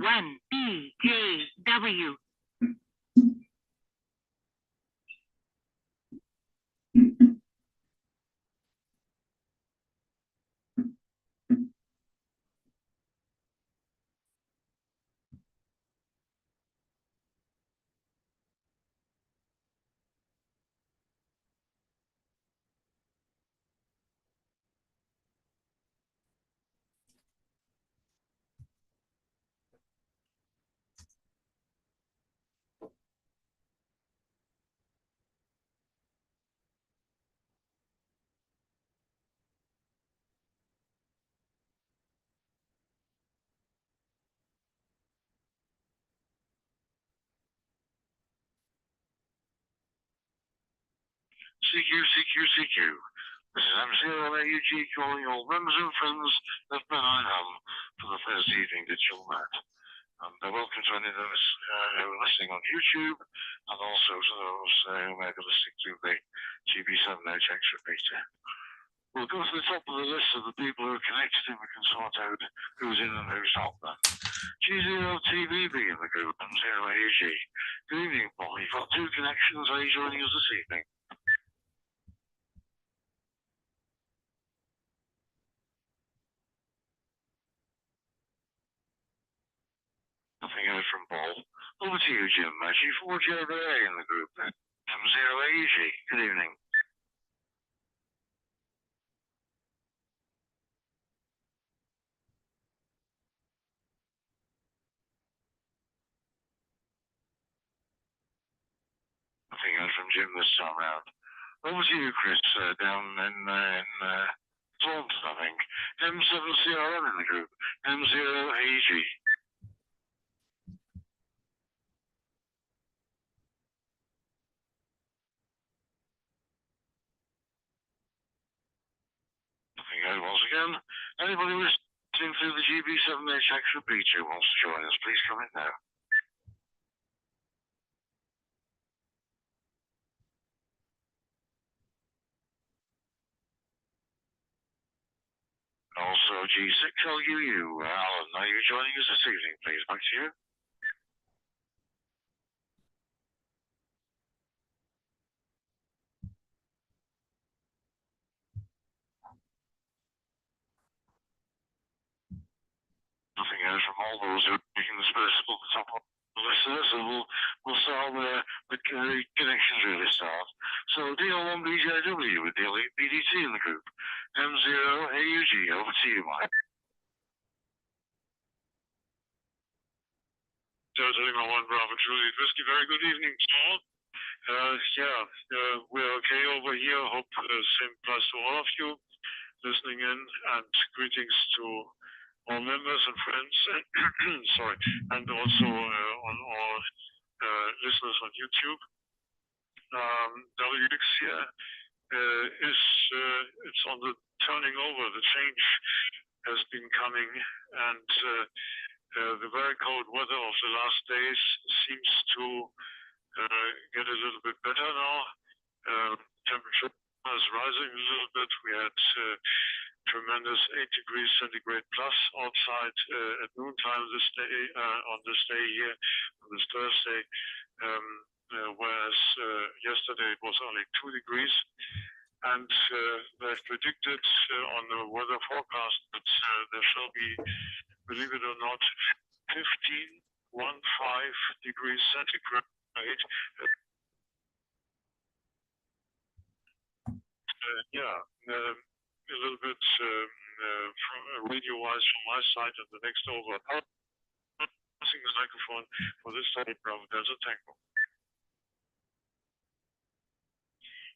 1BKW. CQ. This is MC calling all members and friends of Pennine Ham for the Thursday evening digital mat. And welcome to any of those who are listening on YouTube, and also to those who may be listening to the GB7H extra beta. We'll go to the top of the list of the people who are connected, and we can sort out who's in and who's not then. G0TV being the group, and 0AG. Good evening, Paul. You've got 2 connections. Are you joining us this evening? Nothing heard from Paul. Over to you, Jim. G4JA in the group then. M0AG. Good evening. Nothing heard from Jim this time round. Over to you, Chris, down in Taunton, I think. M7CRM in the group. M0AG. Nothing heard once again. Anybody listening through the GB7H extra beta who wants to join us, please come in now. Also, G6LUU, Alan, are you joining us this evening, please? Back to you. Nothing else from all those who are making the special at the top of the list there, so we'll start the connections really start. So DL1BJW with DL8BDT in the group. M0AUG, over to you, Mike. Delta Lima 1 Bravo Juliet Whiskey, very good evening to all. We're okay over here. Hope same applies to all of you listening in, and greetings to all members and friends, sorry, and also on all listeners on YouTube. WX here it's on the turning over. The change has been coming, and the very cold weather of the last days seems to get a little bit better now. Temperature is rising a little bit. We had tremendous 8 degrees centigrade plus outside at noontime this day, on this day here, on this Thursday, whereas yesterday it was only 2 degrees. And they've predicted on the weather forecast that there shall be, believe it or not, 15 degrees centigrade. A little bit radio-wise from my side, and the next over. Passing the microphone for this side, Bravo Delta Tango.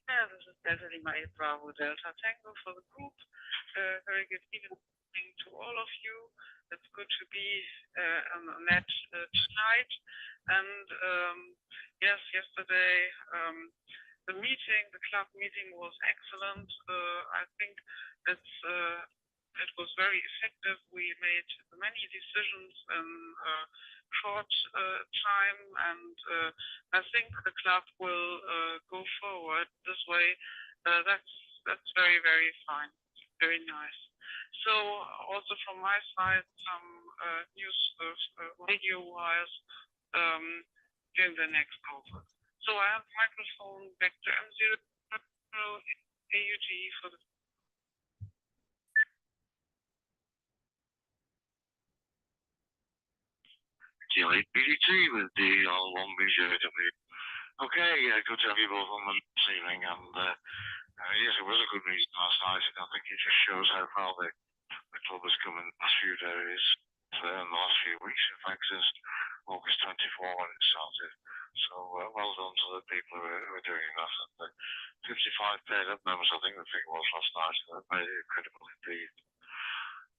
Yeah, this is Delta Lima 8 Bravo Delta Tango for the group. Very good evening to all of you. It's good to be on the net tonight. And yes, yesterday the club meeting was excellent. I think it was very effective. We made many decisions in short time, and I think the club will go forward this way. That's very, very fine, very nice. So also from my side, some news radio-wise in the next conference. So I have the microphone back to M0 AUG for the BDT with DL1BJW. Okay, good to have you both on this evening, and yes, it was a good meeting last night. I think it just shows how far the club has come in the last few days, in the last few weeks, in fact, since August 24 when it started. So well done to the people who are doing that. And 55 paired up members, I think the figure was last night. That made it incredible indeed.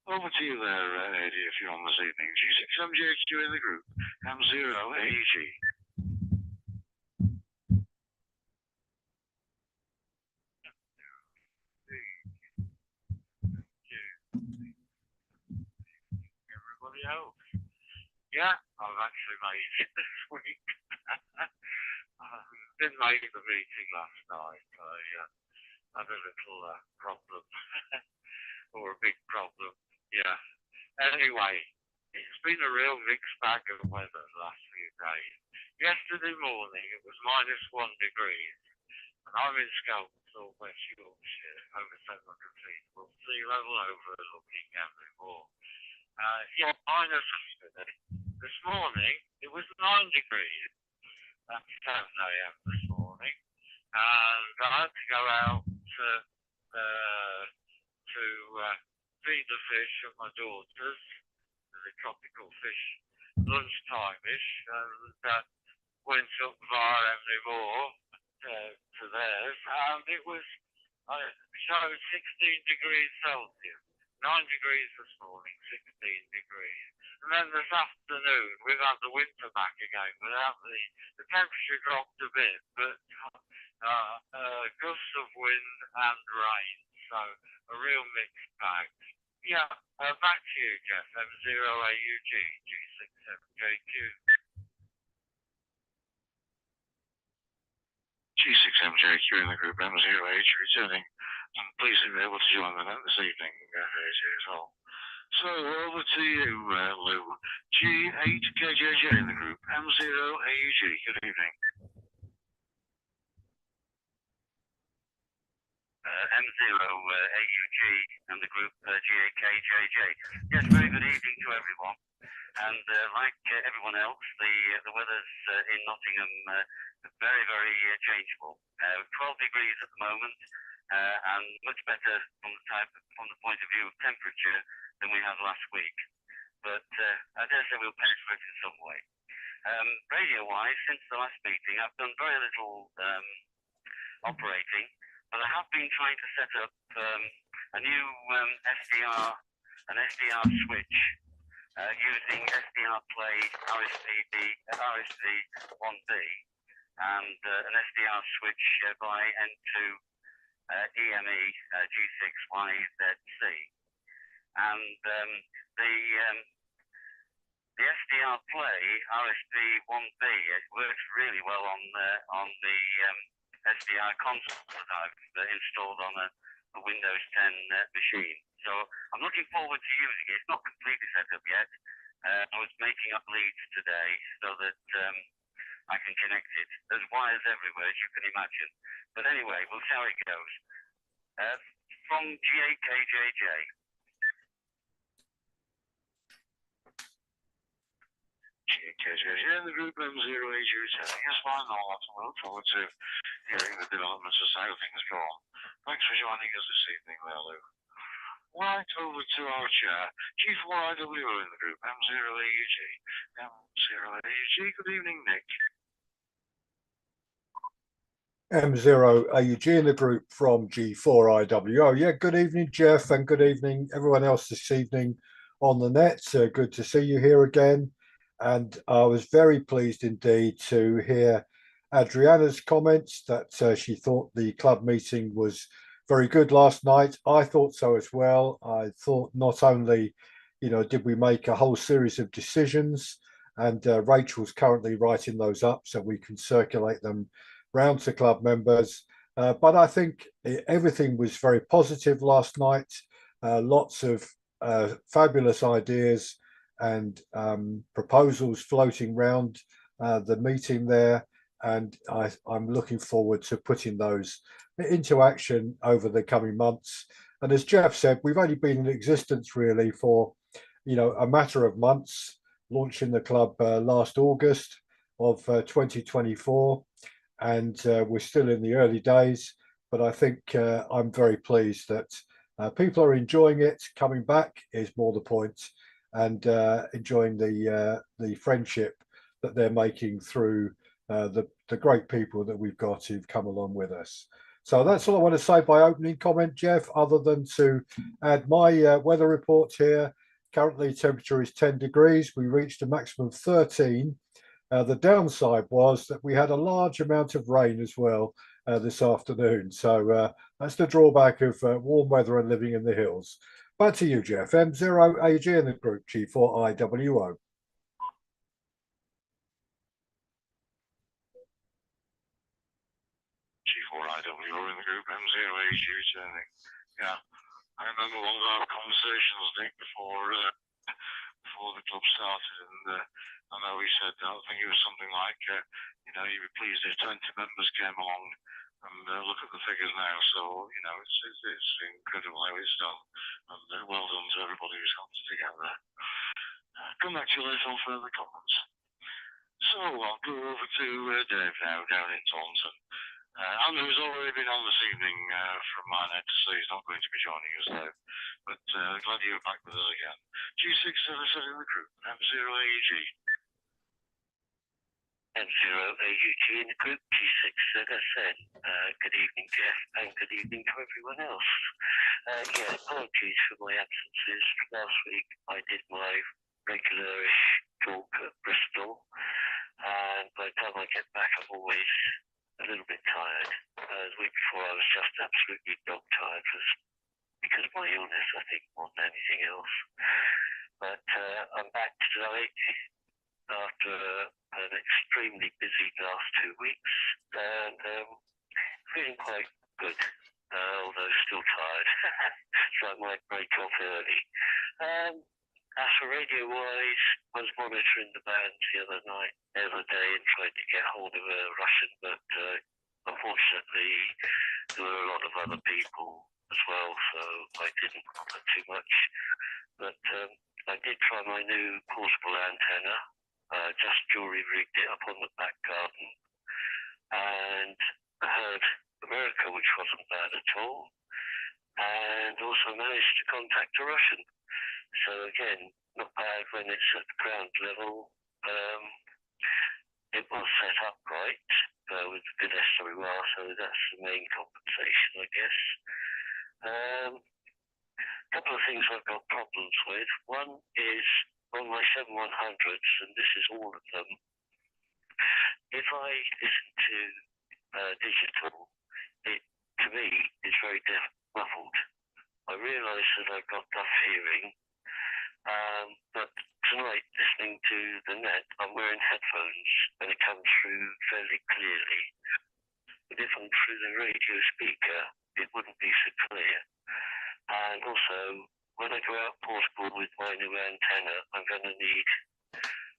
Over to you there, Eddie, if you're on this evening. G6MGH2 in the group, M0AEG. Everybody else? Yeah, I've actually made it this week. Didn't make the meeting last night. I had a little problem, or a big problem. Yeah. Anyway, it's been a real mixed bag of weather the last few days. Yesterday morning it was -1 degree, and I'm in Skelton, West Yorkshire, over 700 feet. Well, sea level overlooking Henry Moor. Yeah, minus yesterday. This morning it was 9 degrees at 7 a.m. this morning, and I had to go out to feed the fish at my daughter's, the tropical fish, lunchtime-ish, and went up via Emily Moor to theirs, and it was showed 16 degrees Celsius. 9 degrees this morning, 16 degrees. And then this afternoon, we've had the winter back again, without the temperature dropped a bit, but gusts of wind and rain, so a real mixed bag. Yeah, back to you, Jeff, M0AUG, G67JQ. G6MJQ in the group, M0AUG returning. I'm pleased to be able to join them this evening as well. So over to you, Lou. G8KJJ in the group, M0AUG. Good evening. M0AUG and the group G8KJJ. Yes, very good evening to everyone. And like everyone else, the weather's in Nottingham very, very changeable. 12 degrees at the moment. And much better from the point of view of temperature than we had last week. But I dare say we'll penetrate in some way. Radio-wise, since the last meeting, I've done very little operating, but I have been trying to set up a new SDR switch using SDR Play RSP1B and an SDR switch by N2 EME G6YZC, and the SDR Play RSP1B, it works really well on the SDR console that I've installed on a Windows 10 machine. So I'm looking forward to using it. It's not completely set up yet. I was making up leads today so that I can connect it. There's wires everywhere, as you can imagine. But anyway, we'll see how it goes. From G8KJJ. G8KJJ in the group M0AG returning. Yes, fine, all that. I look forward to hearing the developments as how things go on. Thanks for joining us this evening there, Lou. Right over to our chair, G4IWO in the group, M0AUG. M0AUG, good evening, Nick. M0AUG in the group from G4IWO. Yeah, good evening, Jeff, and good evening, everyone else this evening on the net. Good to see you here again. And I was very pleased indeed to hear Adriana's comments that she thought the club meeting was very good last night. I thought so as well. I thought not only, did we make a whole series of decisions, and Rachel's currently writing those up so we can circulate them round to club members. But I think everything was very positive last night. lots of fabulous ideas and proposals floating around the meeting there. And I'm looking forward to putting those into action over the coming months. And as Jeff said, we've only been in existence really for, a matter of months, launching the club last August of 2024. And we're still in the early days, but I think I'm very pleased that people are enjoying it. Coming back is more the point, and enjoying the friendship that they're making through the great people that we've got who've come along with us. So that's all I want to say by opening comment, Jeff, other than to add my weather report here. Currently, temperature is 10 degrees. We reached a maximum of 13. The downside was that we had a large amount of rain as well this afternoon. So that's the drawback of warm weather and living in the hills. Back to you, Jeff. M0AG in the group, G4IWO. G4IWO in the group, M0AG returning. Yeah, I remember one of our conversations, Nick, before the club started, and I know we said, I think it was something like, you'd be pleased if 20 members came along, and look at the figures now. So, it's incredible how it's done, and well done to everybody who's helped to get there. Come back to you later on further comments. So I'll go over to Dave now, down in Taunton. Andrew's already been on this evening from my net, so he's not going to be joining us now. But glad you're back with us again. G677 in the group, M0AG. M0AUG in the group, G6ZSN. Good evening, Jeff, and good evening to everyone else. Apologies for my absences. Last week I did my regularish talk at Bristol, and by the time I get back I'm always a little bit tired. The week before I was just absolutely dog-tired because of my illness, I think, more than anything else. But I'm back tonight after an extremely busy last 2 weeks, and feeling quite good, although still tired. So I might break off early. As for radio-wise, I was monitoring the bands the other day and tried to get hold of a Russian, but unfortunately there were a lot of other people as well, so I didn't bother too much. But I did try my new portable antenna, just jury-rigged it up on the back garden, and I heard America, which wasn't bad at all, and also managed to contact a Russian. So again, not bad when it's at the ground level. It was set up right with a good SWR, so that's the main compensation, I guess. A couple of things I've got problems with. One is on my 7100s, and this is all of them. If I listen to digital, it to me is very muffled. I realise that I've got tough hearing, but tonight, listening to the net, I'm wearing headphones and it comes through fairly clearly. But if I'm through the radio speaker, it wouldn't be so clear. And also, when I go out portable with my new antenna, I'm going to need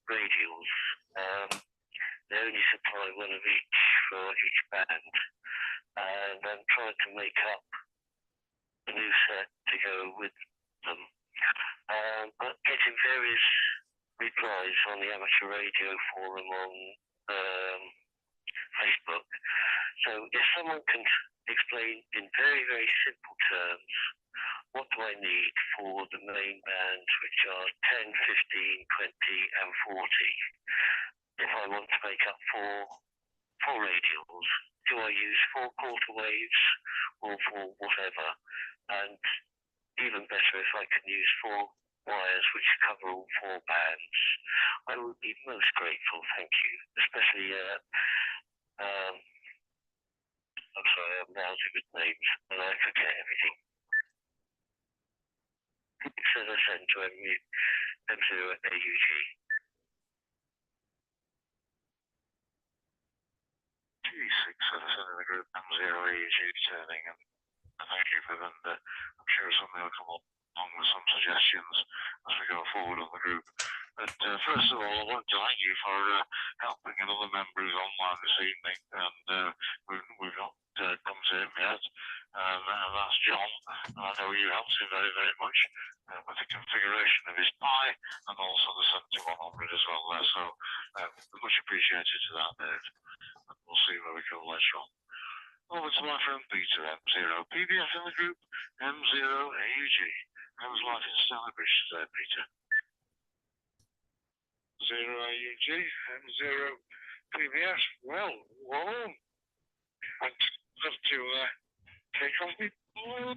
radials. They only supply one of each for each band, and I'm trying to make up a new set to go with them. But getting various replies on the amateur radio forum on Facebook. So if someone can explain in very, very simple terms what do I need for the main bands, which are 10, 15, 20 and 40. If I want to make up four radials, do I use 4 quarter waves or 4 whatever? And even better if I can use 4 wires which cover all 4 bands. I would be most grateful, thank you. Especially, I'm sorry, I'm lousy with names and I forget everything. So I send to M0AUG. G677 in the group, M0AUG turning, and thank you for them. I'm sure something will come along with some suggestions as we go forward on the group. But first of all, I want to thank you for helping another member who's online this evening, and we've not come to him yet. And that's John. And I know you helped him very, very much with the configuration of his Pi and also the 7100 as well there. So much appreciated to that, Dave. And we'll see where we go later on. Over to my friend Peter, M0 PBF in the group, M0 AUG. How's life in Stalybridge today, Peter? 0 AUG, M0 PBS. Well, warm. I'd love to take on people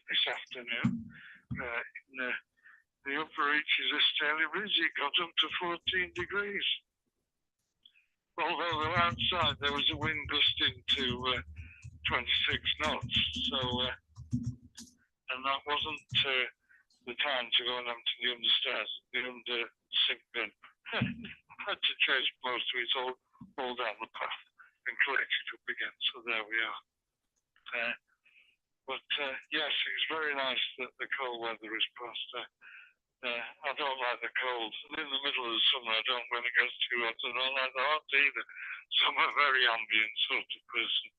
this afternoon. In the upper reaches of Stalybridge, it got up to 14 degrees. Although outside there was a wind gusting to 26 knots, so and that wasn't the time to go and empty the understairs, the under sink bin. Had to chase most of it all down the path and collect it up again. So there we are. But yes, it's very nice that the cold weather is past. I don't like the cold. In the middle of the summer, I don't when it gets too hot. I don't like the hot either. So I'm a very ambient sort of person.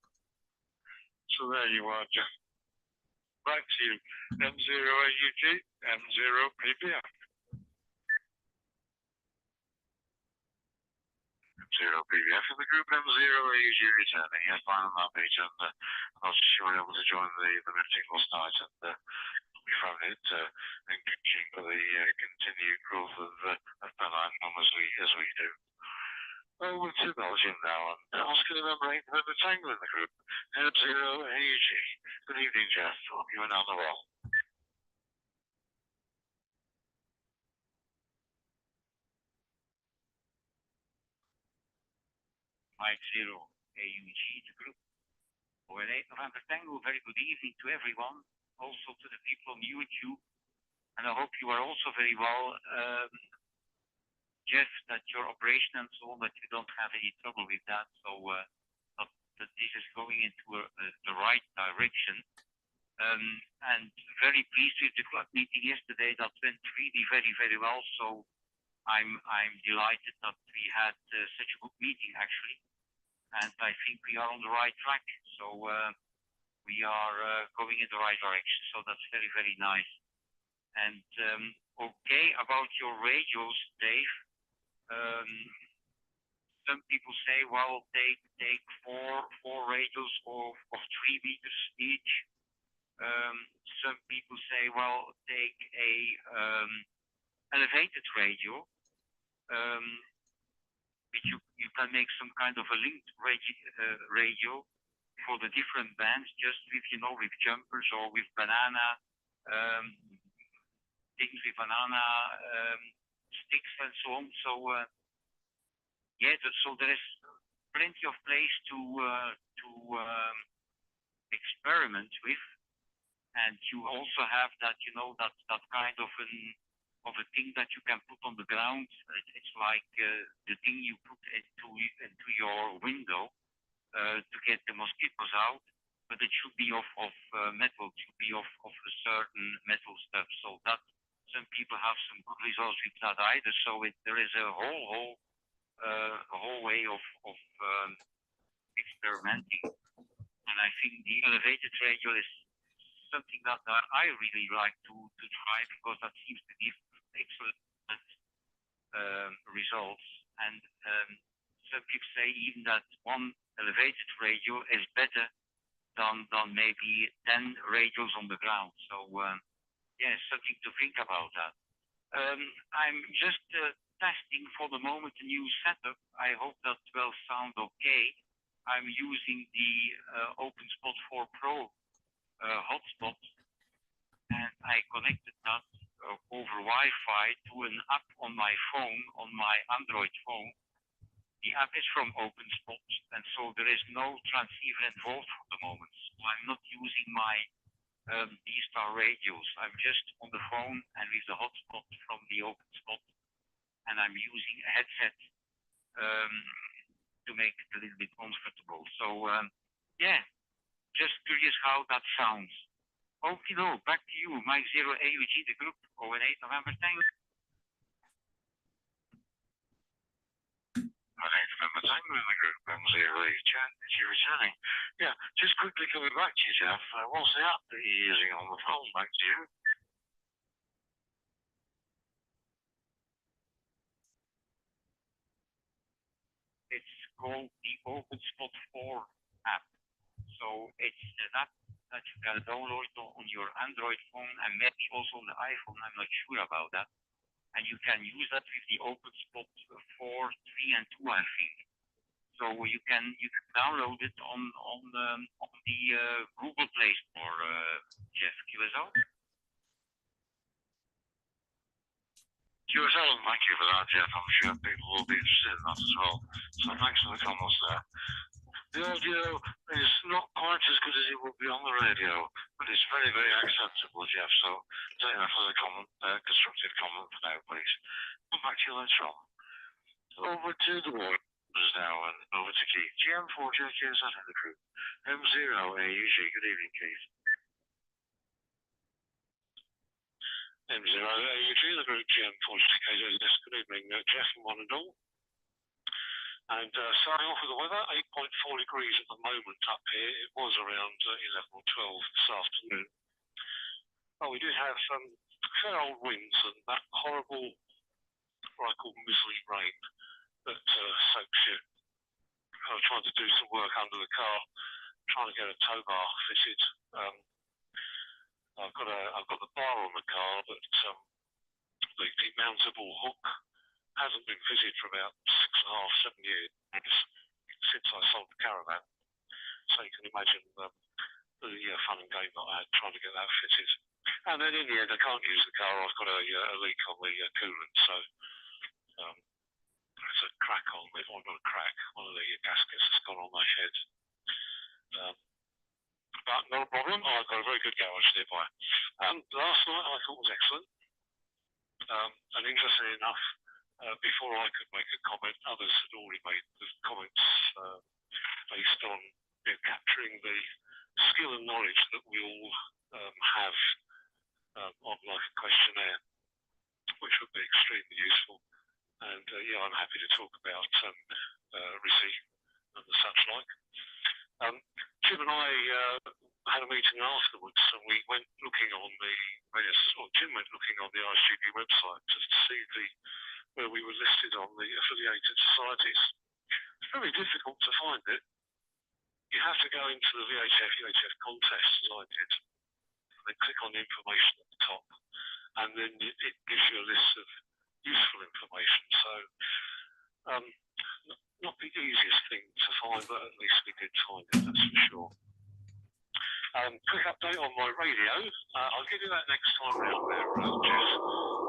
So there you are, Jack. Back to you. M0 AUG, M0 PBF. M0 PBF in the group, M0 AUG returning. Yes, fine on that page. And I was sure able to join the meeting last night. And we found it encouraging for the continued growth of Pennine Ham as we do. Over to Belgium now, and Oscar November 8 for the Tango in the group, M0 AUG. Good evening, Jeff. Hope you and Anna well. Mike 0 AUG, the group. For 8 November Tango, very good evening to everyone, also to the people on YouTube. And I hope you are also very well. Jeff, that your operation and so on, that you don't have any trouble with that. So that this is going into the right direction. And very pleased with the club meeting yesterday. That went really very, very well. So I'm delighted that we had such a good meeting actually. And I think we are on the right track. So we are going in the right direction. So that's very, very nice. And okay, about your radios, Dave. Some people say, well, take four radios of 3 meters each. Some people say, well, take a elevated radio, which you can make some kind of a linked radio for the different bands, just with with jumpers or with banana things with banana sticks and so on. So so there is plenty of place to experiment with, and you also have that that kind of a thing that you can put on the ground. It's like the thing you put into your window to get the mosquitoes out, but it should be of metal. It should be of a certain metal stuff. So that some people have some good results with that either. So there is a whole way of experimenting, and I think the elevated radio is something that I really like to try, because that seems to give excellent results. And some people say even that one elevated radio is better than maybe 10 radios on the ground. So something to think about that. I'm just testing for the moment a new setup. I hope that will sound okay. I'm using the OpenSpot 4 Pro hotspot, and I connected that over Wi-Fi to an app on my phone, on my Android phone. The app is from OpenSpot, and so there is no transceiver involved for the moment. So I'm not using my DStar radios. I'm just on the phone and with the hotspot from the OpenSpot, and I'm using a headset to make it a little bit comfortable. So Just curious how that sounds. Okay, no, back to you. Mike 0 AUG, the group, 08 November, thanks. 08 November, Tango in the group, M0 AUG, is you returning? Yeah, just quickly coming back to you, Jeff. What's the app that you're using on the phone? Back to you. It's called the OpenSpot 4 app. So it's an app that you can download on your Android phone and maybe also on the iPhone. I'm not sure about that. And you can use that with the OpenSpot 4, 3, and 2, I think. So you can download it on the Google Play Store, Jeff QSO. QSL, thank you for that, Jeff. I'm sure people will be interested in that as well. So thanks for the comments there. The audio is not quite as good as it would be on the radio, but it's very, very acceptable, Jeff. So take that as a comment, constructive comment for now, please. Come back to you later on. Over to the waters now and over to Keith. GM4JKZ in the group. M0 AUG. Good evening, Keith. M0 AUG, the group GM4JKZ. Good evening, Jeff and one and all. And starting off with the weather, 8.4 degrees at the moment up here. It was around 11 or 12 this afternoon. Oh, we did have fair old winds and that horrible, what I call misery rain that soaks you. I was trying to do some work under the car, trying to get a tow bar fitted. I've got the bar on the car, but the mountable hook hasn't been fitted for about 6.5, 7 years since I sold the caravan. So you can imagine the fun and game that I had trying to get that fitted. And then in the end, I can't use the car. I've got a leak on the coolant, so it's a crack on the, or not a crack, one of the gaskets has gone on my head. But not a problem. I've got a very good garage nearby. Last night I thought was excellent. And interestingly enough, before I could make a comment, others had already made the comments based on capturing the skill and knowledge that we all have on like a questionnaire, which would be extremely useful. And yeah, I'm happy to talk about receipt and the such like. Jim and I had a meeting afterwards, and we went looking on the Jim went looking on the ISGB website to see where we were listed on the affiliated societies. It's very difficult to find it. You have to go into the VHF UHF contest, as I did, and then click on the information at the top, and then it gives you a list of useful information. So not the easiest thing to find, but at least we did find it, that's for sure. Quick update on my radio. I'll give you that next time round there, Jeff.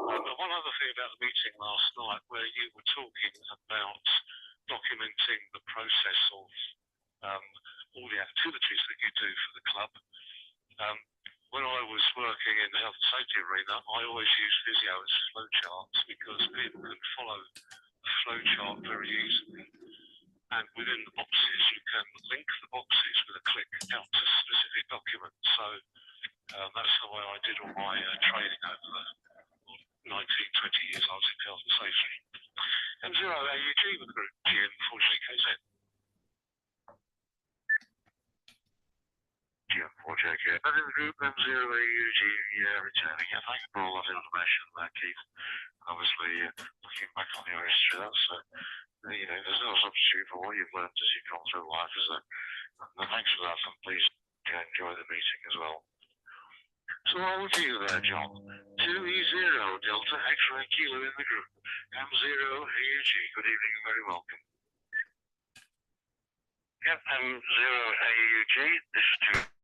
But one other thing about the meeting last night, where you were talking about documenting the process of all the activities that you do for the club. When I was working in the health and safety arena, I always used Visio as flowcharts because people can follow the flowchart very easily. And within the boxes, you can link the boxes with a click out to specific documents. So that's the way I did all my training over the 19, 20 years I was in health and safety. M0 AUG with the group GM4JKZ. GM4JK. And in the group M0 AUG, returning. Yeah, thank you for all that information there, Keith. Obviously, looking back on your history, that's there's no substitute for what you've learned as you've gone through life, is there? And thanks for that, and please enjoy the meeting as well. So over to you there, John. 2E0 Delta X-Ray Kilo in the group. M0 AUG. Good evening and very welcome. Yep, M0 AUG. This is 2.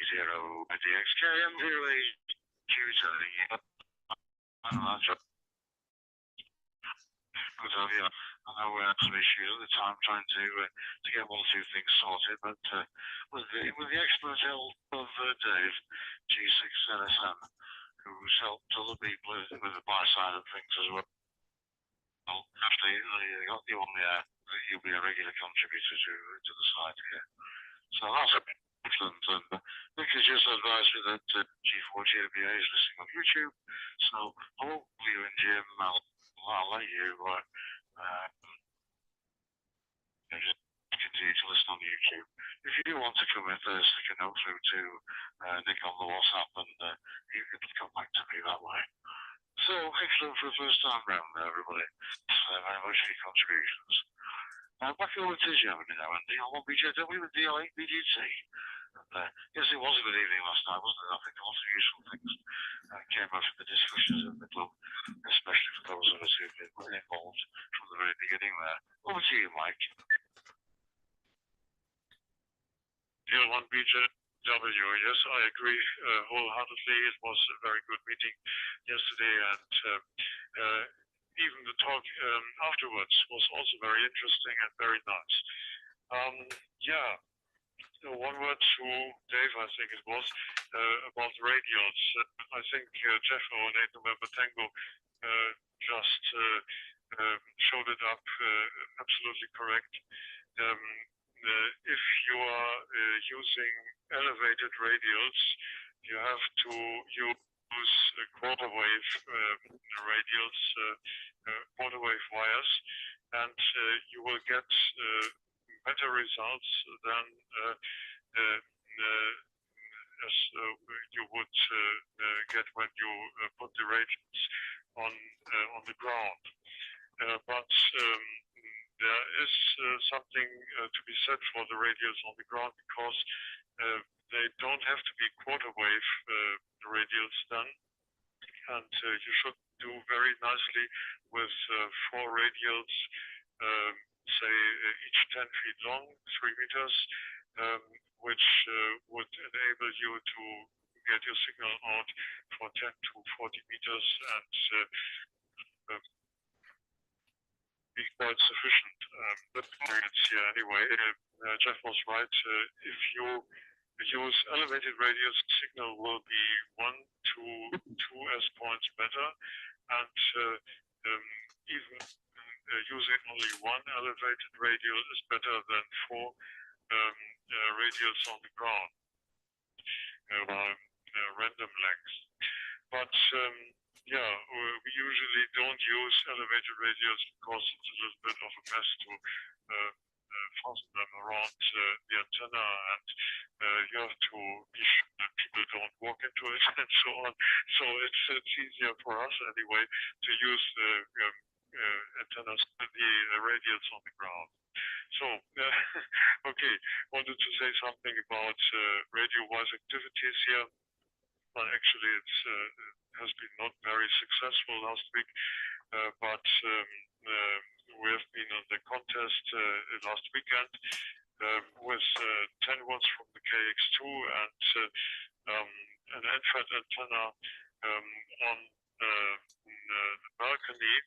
DXK, I'm really tutoring you. I know we had some issues at the time trying to get one or two things sorted, but with the expert help of Dave, G6LSM, who's helped other people with the buy side of things as well. Well, actually, they got you on the air. You'll be a regular contributor to the site here. So that's excellent. And Nick has just advised me that G4GBA is listening on YouTube. So hopefully you and Jim, I'll let you just continue to listen on YouTube. If you do want to come in, stick a note through to Nick on the WhatsApp, and you can come back to me that way. So excellent for the first time round there, everybody. Very much for your contributions. Back over to Germany now, and on BJW with DL8 BGT. Yes, it was a good evening last night, wasn't it? I think a lot of useful things came out of the discussions at the club, especially for those of us who've been involved from the very beginning there. Over to you, Mike. DL1 BJW, yes, I agree wholeheartedly. It was a very good meeting yesterday, and even the talk afterwards was also very interesting and very nice. One word to Dave, I think it was, about radials. I think Jeff on 8 November Tango just showed it up absolutely correct. If you are using elevated radials, you have to use quarter wave radials, quarter wave wires, and you will get better results than as you would get when you put the radials on the ground. But there is something to be said for the radials on the ground, because they don't have to be quarter wave radials then, and you should do very nicely with 4 radials, say each 10 feet long, 3 meters, which would enable you to get your signal out for 10 to 40 meters and be quite sufficient. The experience here anyway. Jeff was right. If you use elevated radios, the signal will be 1 to 2 S points better, and even using only 1 elevated radio is better than 4 radios on the ground, random lengths. But we usually don't use elevated radios because it's a little bit of a mess to fasten them around the antenna, and you have to be sure that people don't walk into it and so on. So it's easier for us anyway to use the antennas, the radials on the ground. So, okay, wanted to say something about radio-wise activities here, but actually it has been not very successful last week, but we have been on the contest last weekend with 10 watts from the KX2 and an NFET antenna on the balcony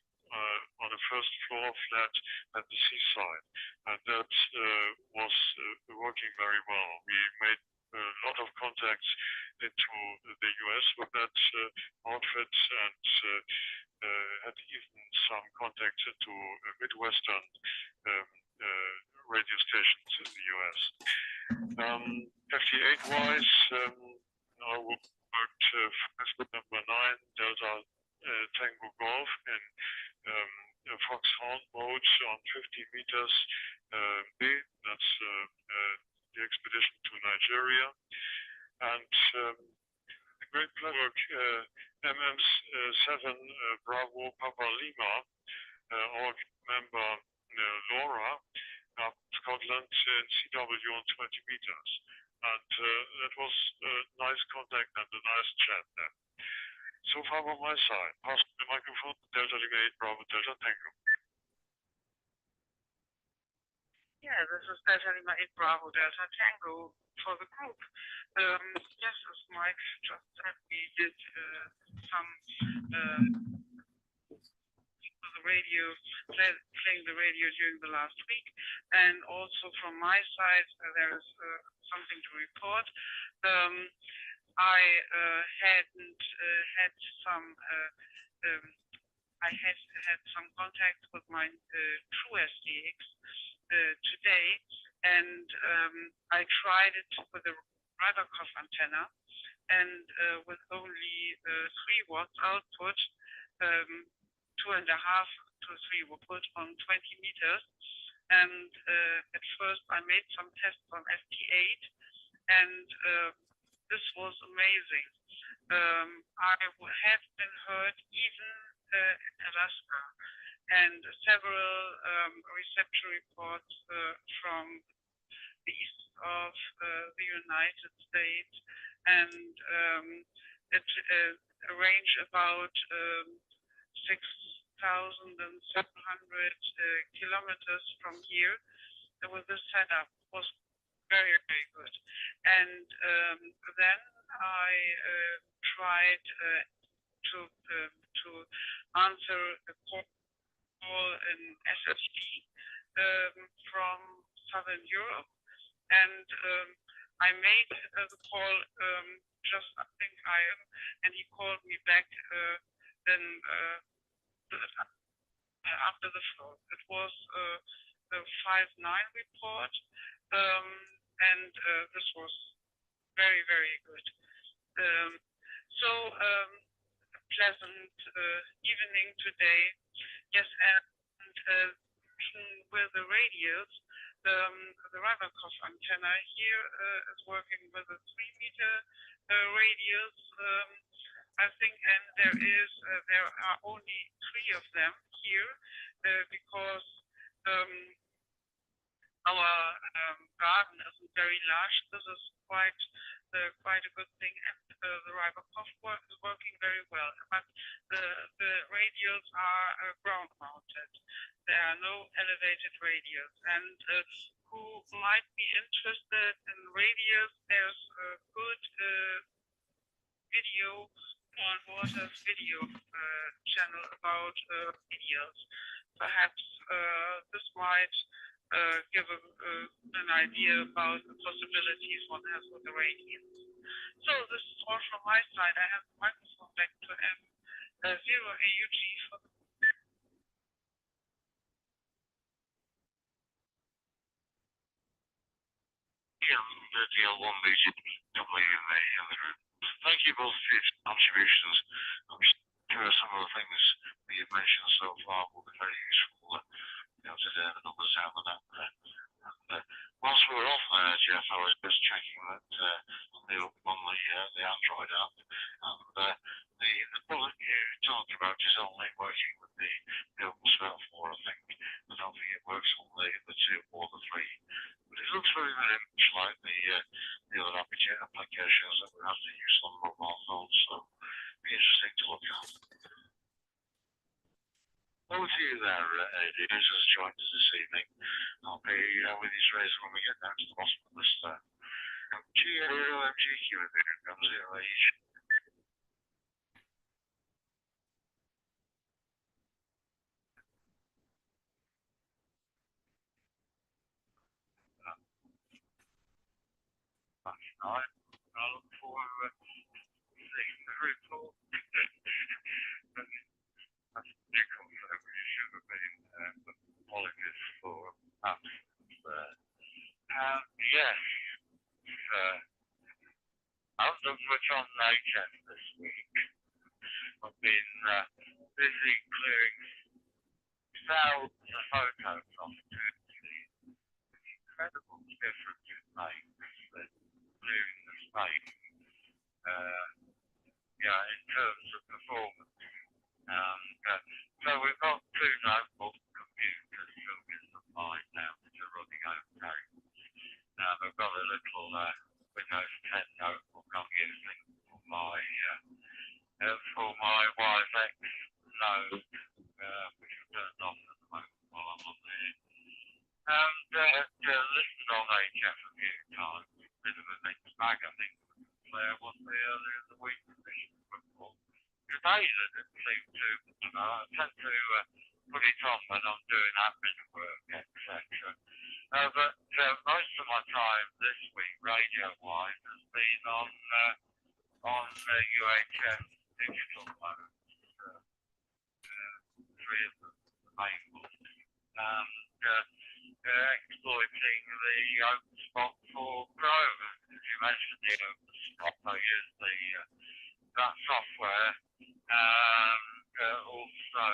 on a first floor flat at the seaside, and that was working very well. We made a lot of contacts into the US with that outfit, and had even some contacts into Midwestern radio stations in the US. FT8-wise, I worked number 9 Delta Tango Golf in Foxhound mode on 50 meters B. That's the expedition to Nigeria. And a great pleasure, MM7 Bravo Papa Lima, our member Laura, up Scotland in CW on 20 meters. And that was a nice contact and a nice chat there. So far on my side, pass the microphone, Delta Lima 8 Bravo Delta Tango. Yeah, this is definitely my Bravo Delta Tango for the group. Yes, as Mike just said, we did some the radio, playing the radio during the last week, and also from my side, there is something to report. I hadn't had some. I had some contact with my True SDX today, and I tried it with a Ryderkoff antenna, and with only 3 watts output, 2.5 to 3 watts on 20 meters. And at first I made some tests on FT8, and this was amazing. I have been heard even in Alaska, and several reception reports from the east of the United States, and it a range about 6,700 kilometers from here. With this setup was very, very good. And then I tried to answer a call in SSB from Southern Europe, and I made the call just, I think and he called me back then after the floor. It was the 5-9 report, and this was very, very good. So a pleasant evening today. Yes, and with the radios, the Ryderkoff antenna here is working with a 3-meter radius, I think, and there are only 3 of them here because our garden isn't very large. This is quite a good thing, and the Ryderkoff is working very well. But the radios are ground mounted. There are no elevated radios, and who might be interested in radios, there's a good video on Waters video channel about radios. Perhaps this might give an idea about the possibilities one has with the radios. So this is all from my side. I have the microphone back to M0AUG for the the L1 meeting in the group. Thank you both for your contributions. I'm sure some of the things that you've mentioned so far will be very useful to the numbers out of that. And whilst we were off there, Jeff, I was just checking that on the Android app, and the bullet you talked about is only working with the OpenSpell 4, I think. I don't think it works on the 2 or the 3. But it looks very, very much like the other applications that we have to use on mobile phones, so it'll be interesting to look at. Over to you there, Eddie, who's just joined us this evening. I'll be with his raise when we get down to the bottom of this there. G0MGQ if it comes here, I look forward to seeing the report. That's difficult for every sugar bean, but apologies for absence there. Yes, I've done much on night test this week. I've been busy clearing thousands of photos off to the incredible difference it makes clearing the space. In terms of performance. So we've got 2 notebook computers filming the mine now, which are running okay. We've got a little Windows 10 notebook I'm using for my YFX node, which is turned off at the moment while I'm on there. Listed on HF a few times. Bit of a mixed bag, I think. Was the earlier in the week position football. Today, they didn't seem to. I tend to put it on when I'm doing admin work, etc. But most of my time this week, radio-wise, has been on UHF digital modes. Three of them, the main ones. Exploiting the open spot for Chrome. As you mentioned, the open spot, I use that software. Also,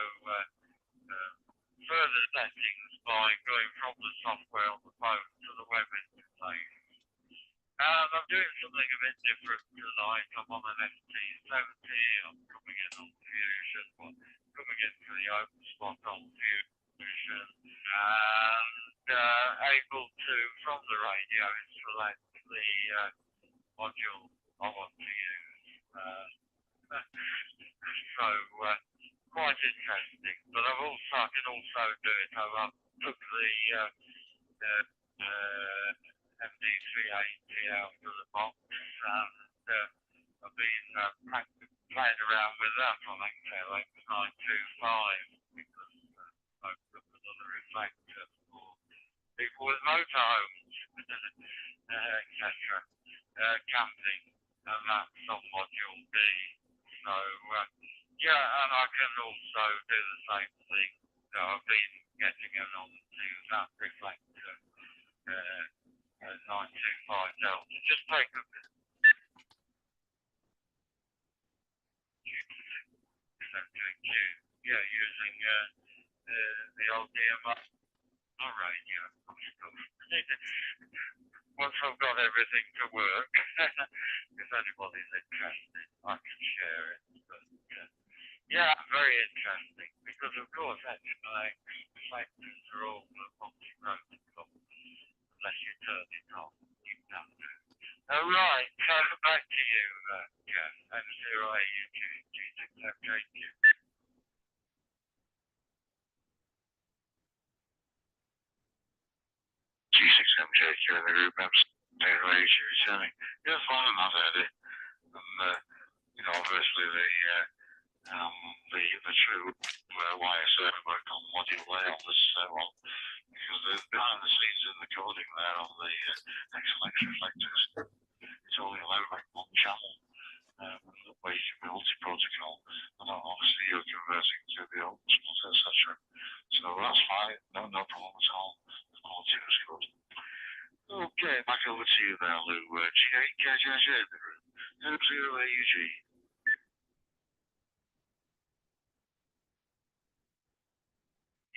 further settings by going from the software on the phone to the web interface. I'm doing something a bit different tonight. I'm on an ST70. I'm coming in on Fusion, coming into the open spot on Fusion, and able to, from the radio, select the module I want to use. So quite interesting. But I can also do it. I took the MD380 out of the box, and I've been playing around with that on XLX305D because I took another reflector for people with motorhomes, etc. Camping, and that's on module D. So and I can also do the same thing that I've been getting it on to that reflector 925 Delta. Just take a bit. Using the old DMR radio. Once I've got everything to work, if anybody's interested, I can share it. But very interesting, because of course reflectors are all multi-protocol, unless you turn it on. You can do. Right, back to you, Jeff. M0AUG, G6FJQ. G6MJQ in the group, M0AUG returning. Yeah, fine, I've had it. And, obviously the true YSO work on module A on this one, because the behind the scenes in the coding there on the XLX reflectors, it's only allowed like one channel where you can be multi-protocol, and obviously you're converting to the open spot, etc. So that's fine, no problem at all. The quality was good. Okay, back over to you there, Lou. G8KJJ in the group. M0AUG.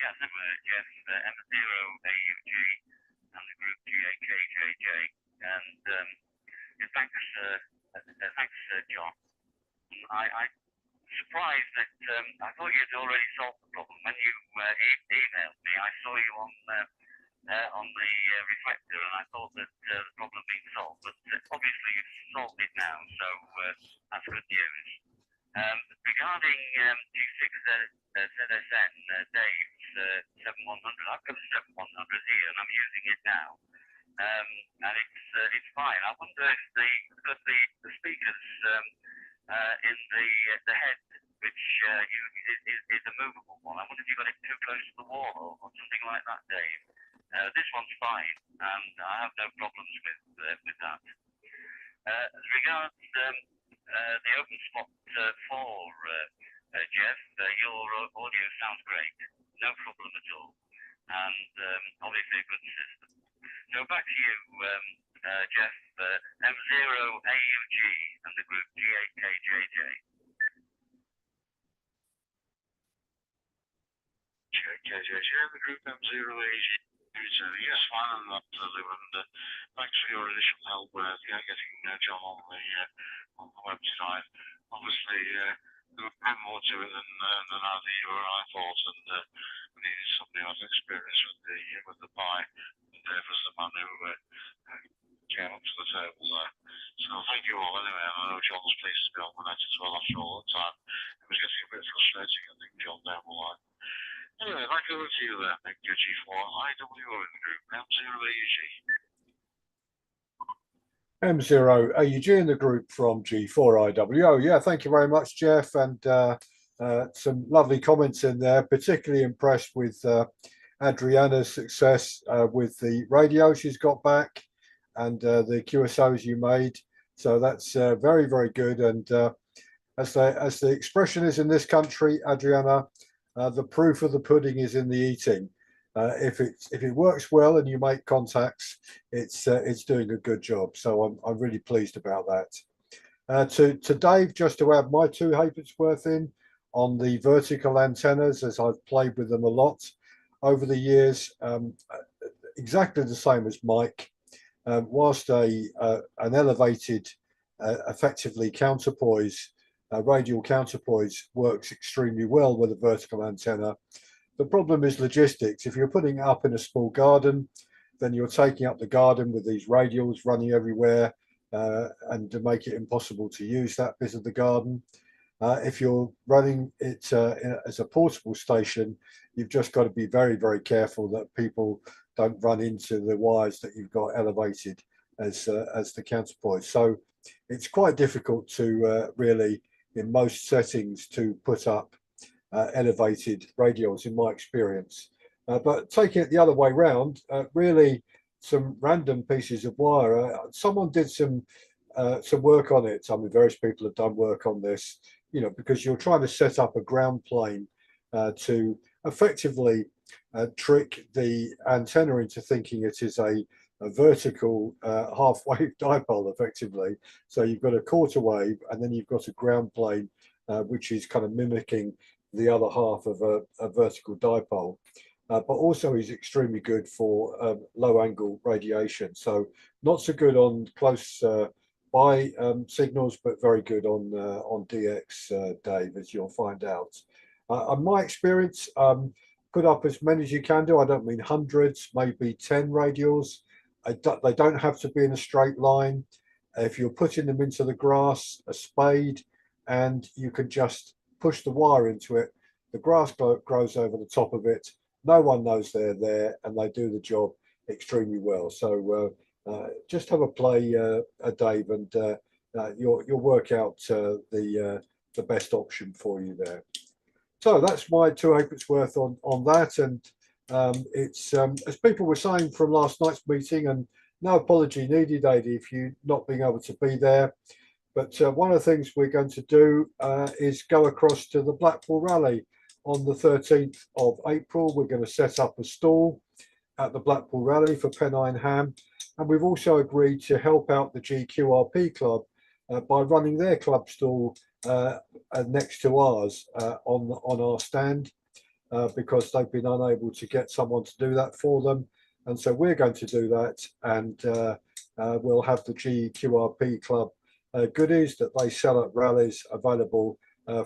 Yes, Jeff, M0AUG and the group G8KJJ. And thanks, John. I'm surprised that I thought you'd already solved the problem. When you emailed me, I saw you on the reflector, and I thought that the problem had been solved. But obviously you've solved it now, so that's good news. Regarding G6ZSN, Dave's 7100, I've got a 7100 here, and I'm using it now. And it's fine. I wonder if the speakers in the head, which is a movable one, I wonder if you got it too close to the wall or something like that, Dave. This one's fine, and I have no problems with that. As regards the open spot 4, Jeff, your audio sounds great, no problem at all, and obviously a good system. So back to you, Jeff, M0AUG and the group G8KJJ. G8KJJ and the group M0AUG. Yes, fine, and absolutely, and thanks for your additional help with getting John on the web design. Obviously, there was a bit more to it than either you or I thought, and we needed somebody who has experience with the Pi, and Dave was the man who came up to the table there. So thank you all anyway, and I know John was pleased to be on the net as well after all the time. It was getting a bit frustrating, I think, John, down the line. Anyway, back over to you there. Thank you, G4IWO in the group. M0 AUG in the group from G4IWO. Yeah, thank you very much, Jeff. And some lovely comments in there, particularly impressed with Adriana's success with the radio she's got back and the QSOs you made. So that's very, very good. And as the expression is in this country, Adriana, the proof of the pudding is in the eating. If it works well and you make contacts, it's doing a good job. So I'm really pleased about that. To Dave, just to add my 2 halfpence worth in on the vertical antennas, as I've played with them a lot over the years, exactly the same as Mike. Whilst an elevated, effectively counterpoise, radial counterpoise works extremely well with a vertical antenna, the problem is logistics. If you're putting it up in a small garden, then you're taking up the garden with these radials running everywhere, and to make it impossible to use that bit of the garden. If you're running it as a portable station, you've just got to be very, very careful that people don't run into the wires that you've got elevated as the counterpoise. So it's quite difficult to really, in most settings, to put up elevated radials, in my experience. But taking it the other way round, really some random pieces of wire. Someone did some work on it. I mean, various people have done work on this, because you're trying to set up a ground plane to effectively trick the antenna into thinking it is a vertical half-wave dipole, effectively. So you've got a quarter wave, and then you've got a ground plane, which is kind of mimicking the other half of a vertical dipole, but also is extremely good for low angle radiation. So not so good on close by signals, but very good on DX, Dave, as you'll find out. On my experience, put up as many as you can do. I don't mean hundreds, maybe 10 radials. They don't have to be in a straight line. If you're putting them into the grass, a spade, and you can just push the wire into it, the grass grows over the top of it. No one knows they're there, and they do the job extremely well. So just have a play, Dave, and you'll work out the best option for you there. So that's my 2 halfpence worth on that. And it's as people were saying from last night's meeting, and no apology needed, Adi, if you not being able to be there. But one of the things we're going to do is go across to the Blackpool Rally on the 13th of April. We're going to set up a stall at the Blackpool Rally for Pennine Ham. And we've also agreed to help out the GQRP Club by running their club stall next to ours on our stand, because they've been unable to get someone to do that for them. And so we're going to do that, and we'll have the GQRP Club goodies that they sell at rallies available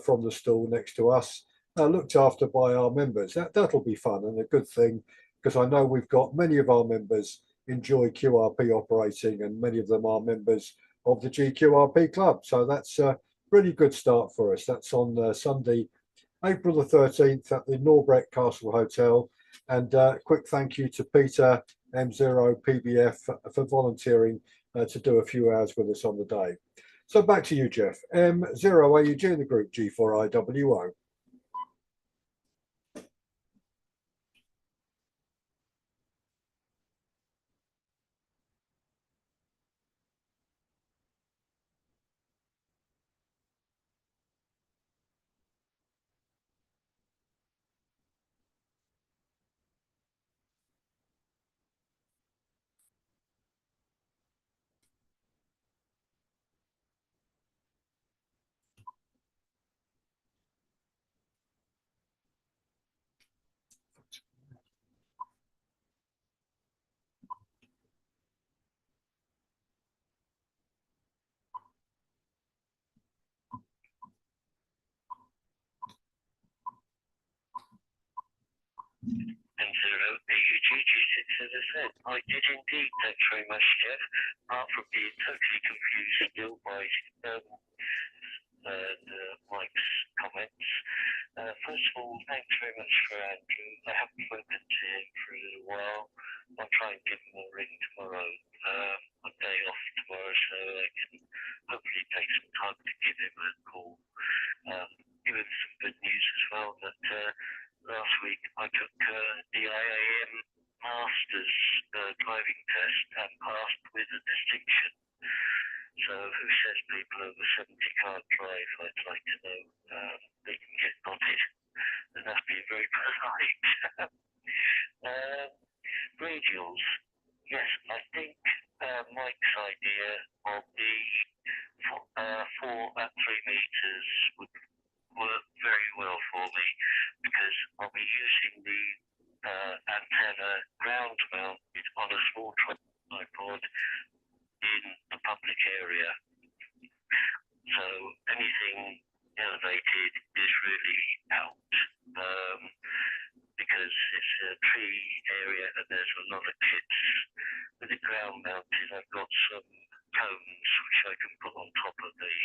from the stall next to us, looked after by our members. That'll be fun and a good thing, because I know we've got many of our members enjoy QRP operating, and many of them are members of the GQRP Club. So that's a really good start for us. That's on Sunday, April the 13th at the Norbreck Castle Hotel. And quick thank you to Peter, M0 PBF, for volunteering to do a few hours with us on the day. So back to you, Jeff. M0 AUG in the group, G4IWO. And AUG G6 as I said, I did indeed. Thanks very much, Jeff. Apart from being totally confused still by Mike's comments, First of all, thanks very much for Andrew. I haven't spoken to him for a little while. I'll try and give him a ring tomorrow. A day off tomorrow, so I can hopefully take some time to give him a call. Give him some good news as well that last week I took the IAM Masters driving test and passed with a distinction. So who says people over 70 can't drive? I'd like to know. They can get nodded, and that's being very polite. Radials. Yes, I think Mike's idea of the 4 at 3 meters would work very well for me, because I'll be using the antenna ground mounted on a small tripod in the public area. So anything elevated is really out, because it's a tree area and there's a lot of kids. With the ground mounted, I've got some cones which I can put on top of the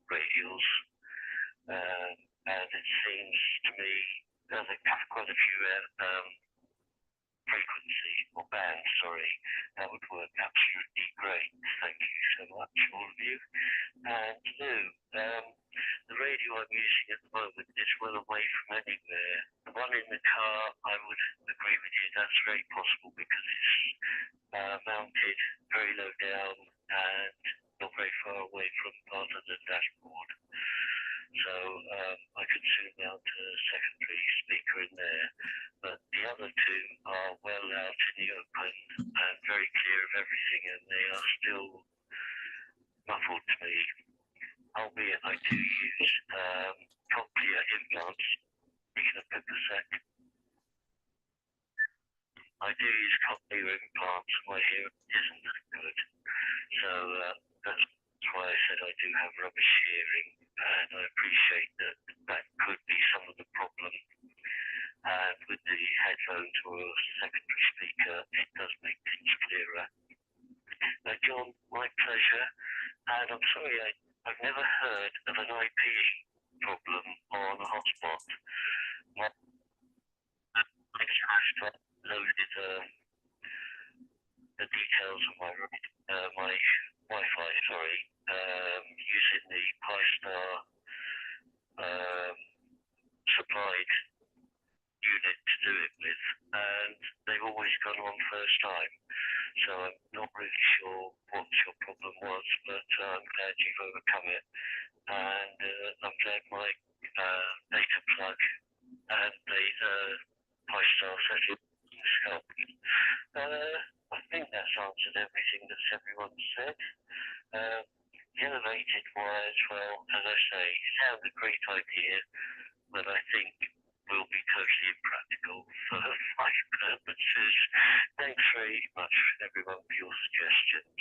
radials, and it seems to me there's quite a few frequency or band, sorry, that would work absolutely great. Thank you so much, all of you. And Lou, the radio I'm using at the moment is well away from anywhere. The one in the car, I would agree with you, that's very possible because it's mounted very low down and not very far away from part of the dashboard. So I could soon mount a secondary speaker in there, but the other two are well out in the open and very clear of everything, and they are still muffled to me, albeit I do use cochlear implants. Speaking of Pipasec, I do use cochlear implants, and my hearing isn't that good, so that's why I said I do have rubbish hearing, and I appreciate that that could be some of the problem. And with the headphones or secondary speaker, it does make things clearer. John, my pleasure. And I'm sorry, I've never heard of an IP problem on a hotspot. I just loaded the details of my Wi-Fi, using the Pi-Star supplied unit to do it with, and they've always gone on first time. So I'm not really sure what your problem was, but I'm glad you've overcome it, and I'm glad my data plug and the Pi-Star settings helped. I think that's answered everything that everyone said. The elevated wires, well, as I say, sound a great idea, but I think will be totally impractical for my purposes. Thanks very much, everyone, for your suggestions.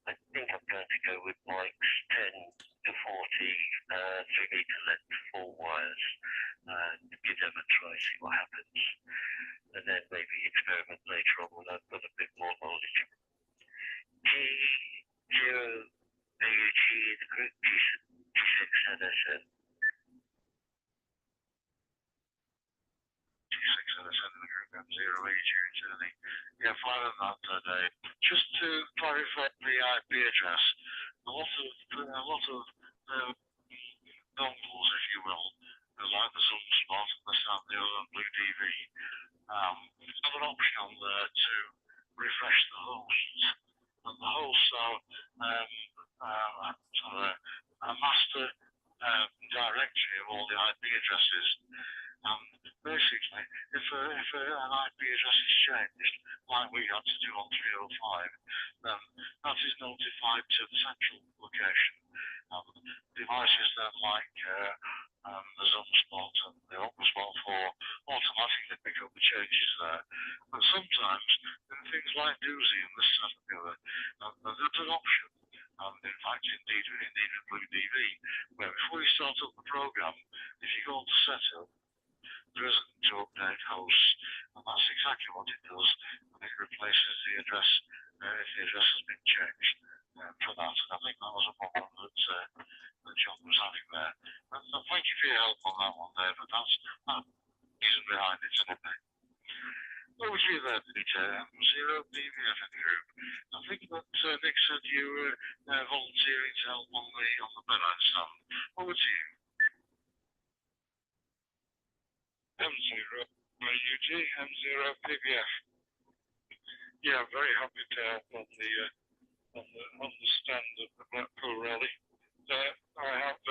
I think I'm going to go with Mike's 10 to 40 3-meter length 4 wires and give them a try, see what happens. And then maybe experiment later on when I've got a bit more knowledge. G0 AUG, the group G6 NSN. Zero agent journey. Yeah, flying on that today. Just to clarify the IP address, a lot of dongles, if you will, like the Sunspot and the Sandio and Blue DV, have an option on there to refresh the hosts. And the hosts are a master directory of all the IP addresses. Basically, if an IP address is changed, like we had to do on 305, then that is notified to the central location. Devices then like the Sunspot and the Opspot 4 automatically pick up the changes there. But sometimes, in things like Doozy and this stuff and the other, there's an option. In fact, indeed with Blue DV, where before you start up the program, if you go to setup, there isn't to update hosts, and that's exactly what it does, and it replaces the address if the address has been changed for that. started. I think that was a problem that John was having there. So thank you for your help on that one there, but that's reason behind it anyway. Over to you there, Peter. Zero DVF in the group. I think that Nick said you were volunteering to help on the Pennine stand. Over to you. M0 UG, M0 PBF. Yeah, I'm very happy to help on the stand at the Blackpool Rally. I have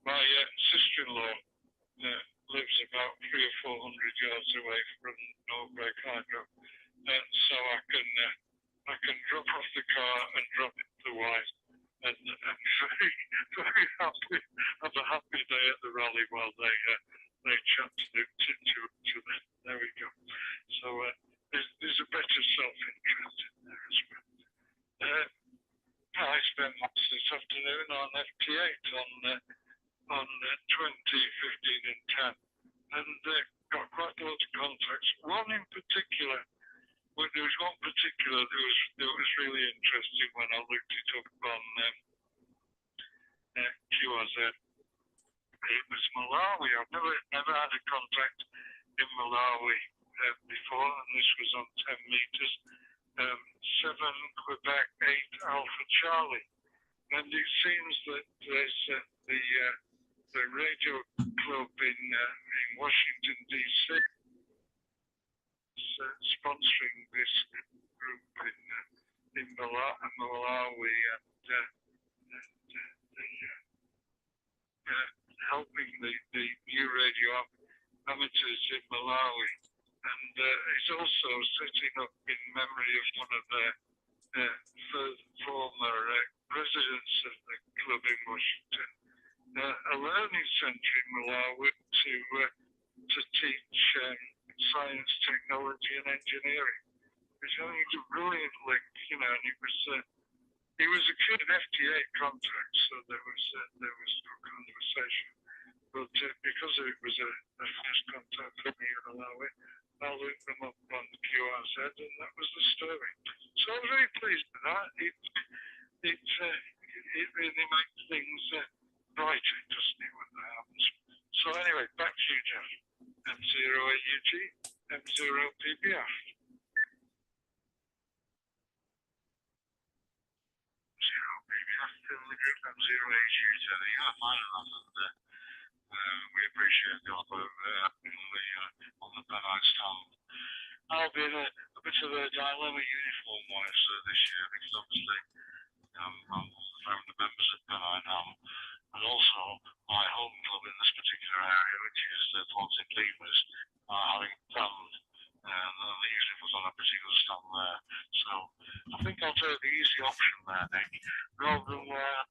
my sister-in-law lives about 300 or 400 yards away from Norway Hydro, so I can drop off the car and drop it to the wife, and very very happy have a happy day at the rally while they chat to them. There we go. So there's a better self-interest in there as well. I spent most this afternoon on FT8 on 20, 15 and 10, and got quite a lot of contacts. One in particular, there was one particular that was really interesting when I looked it up on QRZ. It was Malawi. I've never had a contact in Malawi before, and this was on 10 meters. 7 Quebec 8 Alpha Charlie, and it seems that there's the radio club in Washington DC is sponsoring this group in Malawi and helping the new radio amateurs in Malawi. And he's also setting up in memory of one of the former presidents of the club in Washington, a learning centre in Malawi to teach science, technology, and engineering. Which I think is a brilliant link, you know. And he was a kid in FT8 contract, so there was no conversation. But because it was a first contact for me in Malawi, I looked them up on QRZ, and that was the story. So I was very pleased with that. It really makes things brighter, doesn't it, when that happens? So anyway, back to you, Jeff. M0 AUG, M0 PBF. M0 PBF, fill the group, M0 AUG. So you are fine enough, and we appreciate the offer on the Pennine stand. I'll be in a bit of a dilemma uniform-wise this year, because obviously I'm one of the family members of Pennine Ham, and also my home club in this particular area, which is Thornton Cleavers, having planned, and they usually put on a particular stand there. So I think I'll take the easy option there, Nick, rather than wear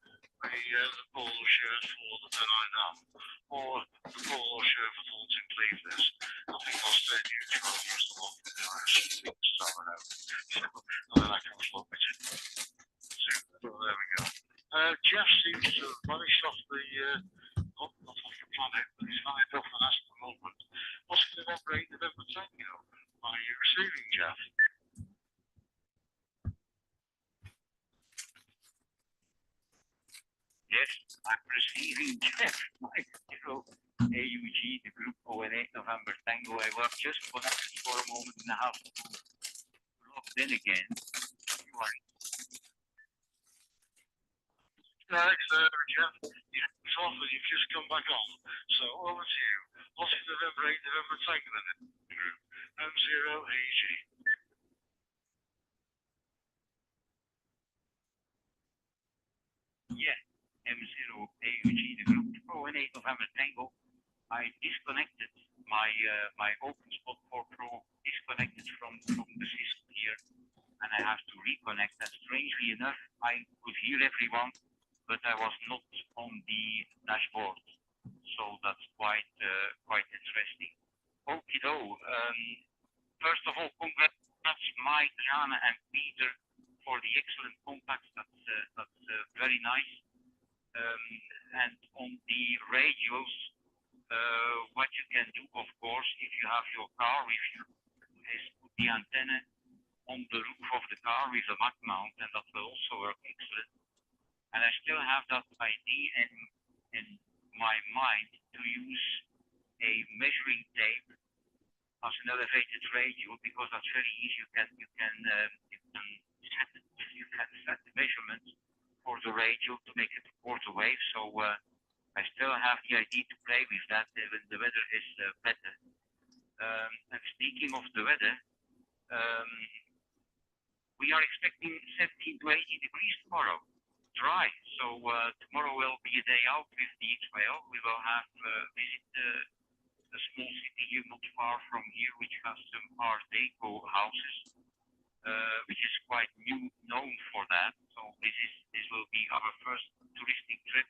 the polo shirt for the Pennine Ham or the polo shirt for Thornton Cleavers. I think I'll stay neutral and use the one for the Irish things starting out. And then I can flip it. So there we go. Jeff seems to have vanished off the not like a planet, but he's vanished off an us at the moment. What's going to operate November Tango? Are you receiving, Jeff? Yes, I'm receiving Jeff. My AUG, the group ON8 November Tango. I was just connected for a moment and a half. Logged in again. You are. Thanks, Jeff. It's off and you've just come back on. So over to you. What's November 8 November Tango then? Group M0 AUG. Yeah. M0 AUG, the group ON8 November Tango. I disconnected my OpenSpot 4 Pro disconnected from the system here, and I have to reconnect. And strangely enough, I could hear everyone, but I was not on the dashboard. So that's quite interesting. Okay, though. First of all, congrats Mike, Jana, and Peter for the excellent contacts. That's very nice. And on the radios, what you can do, of course, if you have your car with you, is put the antenna on the roof of the car with a Mac mount, and that will also work excellent. And I still have that idea in my mind to use a measuring tape as an elevated radio, because that's very easy. You can set the measurement for the radio to make it a quarter wave. So I still have the idea to play with that when the weather is better. And speaking of the weather, we are expecting 17 to 80 degrees tomorrow, dry. So tomorrow will be a day out with the X-Rail. We will have visit a small city here not far from here, which has some Art Deco houses, which is quite known for that. So this will be our first touristic trip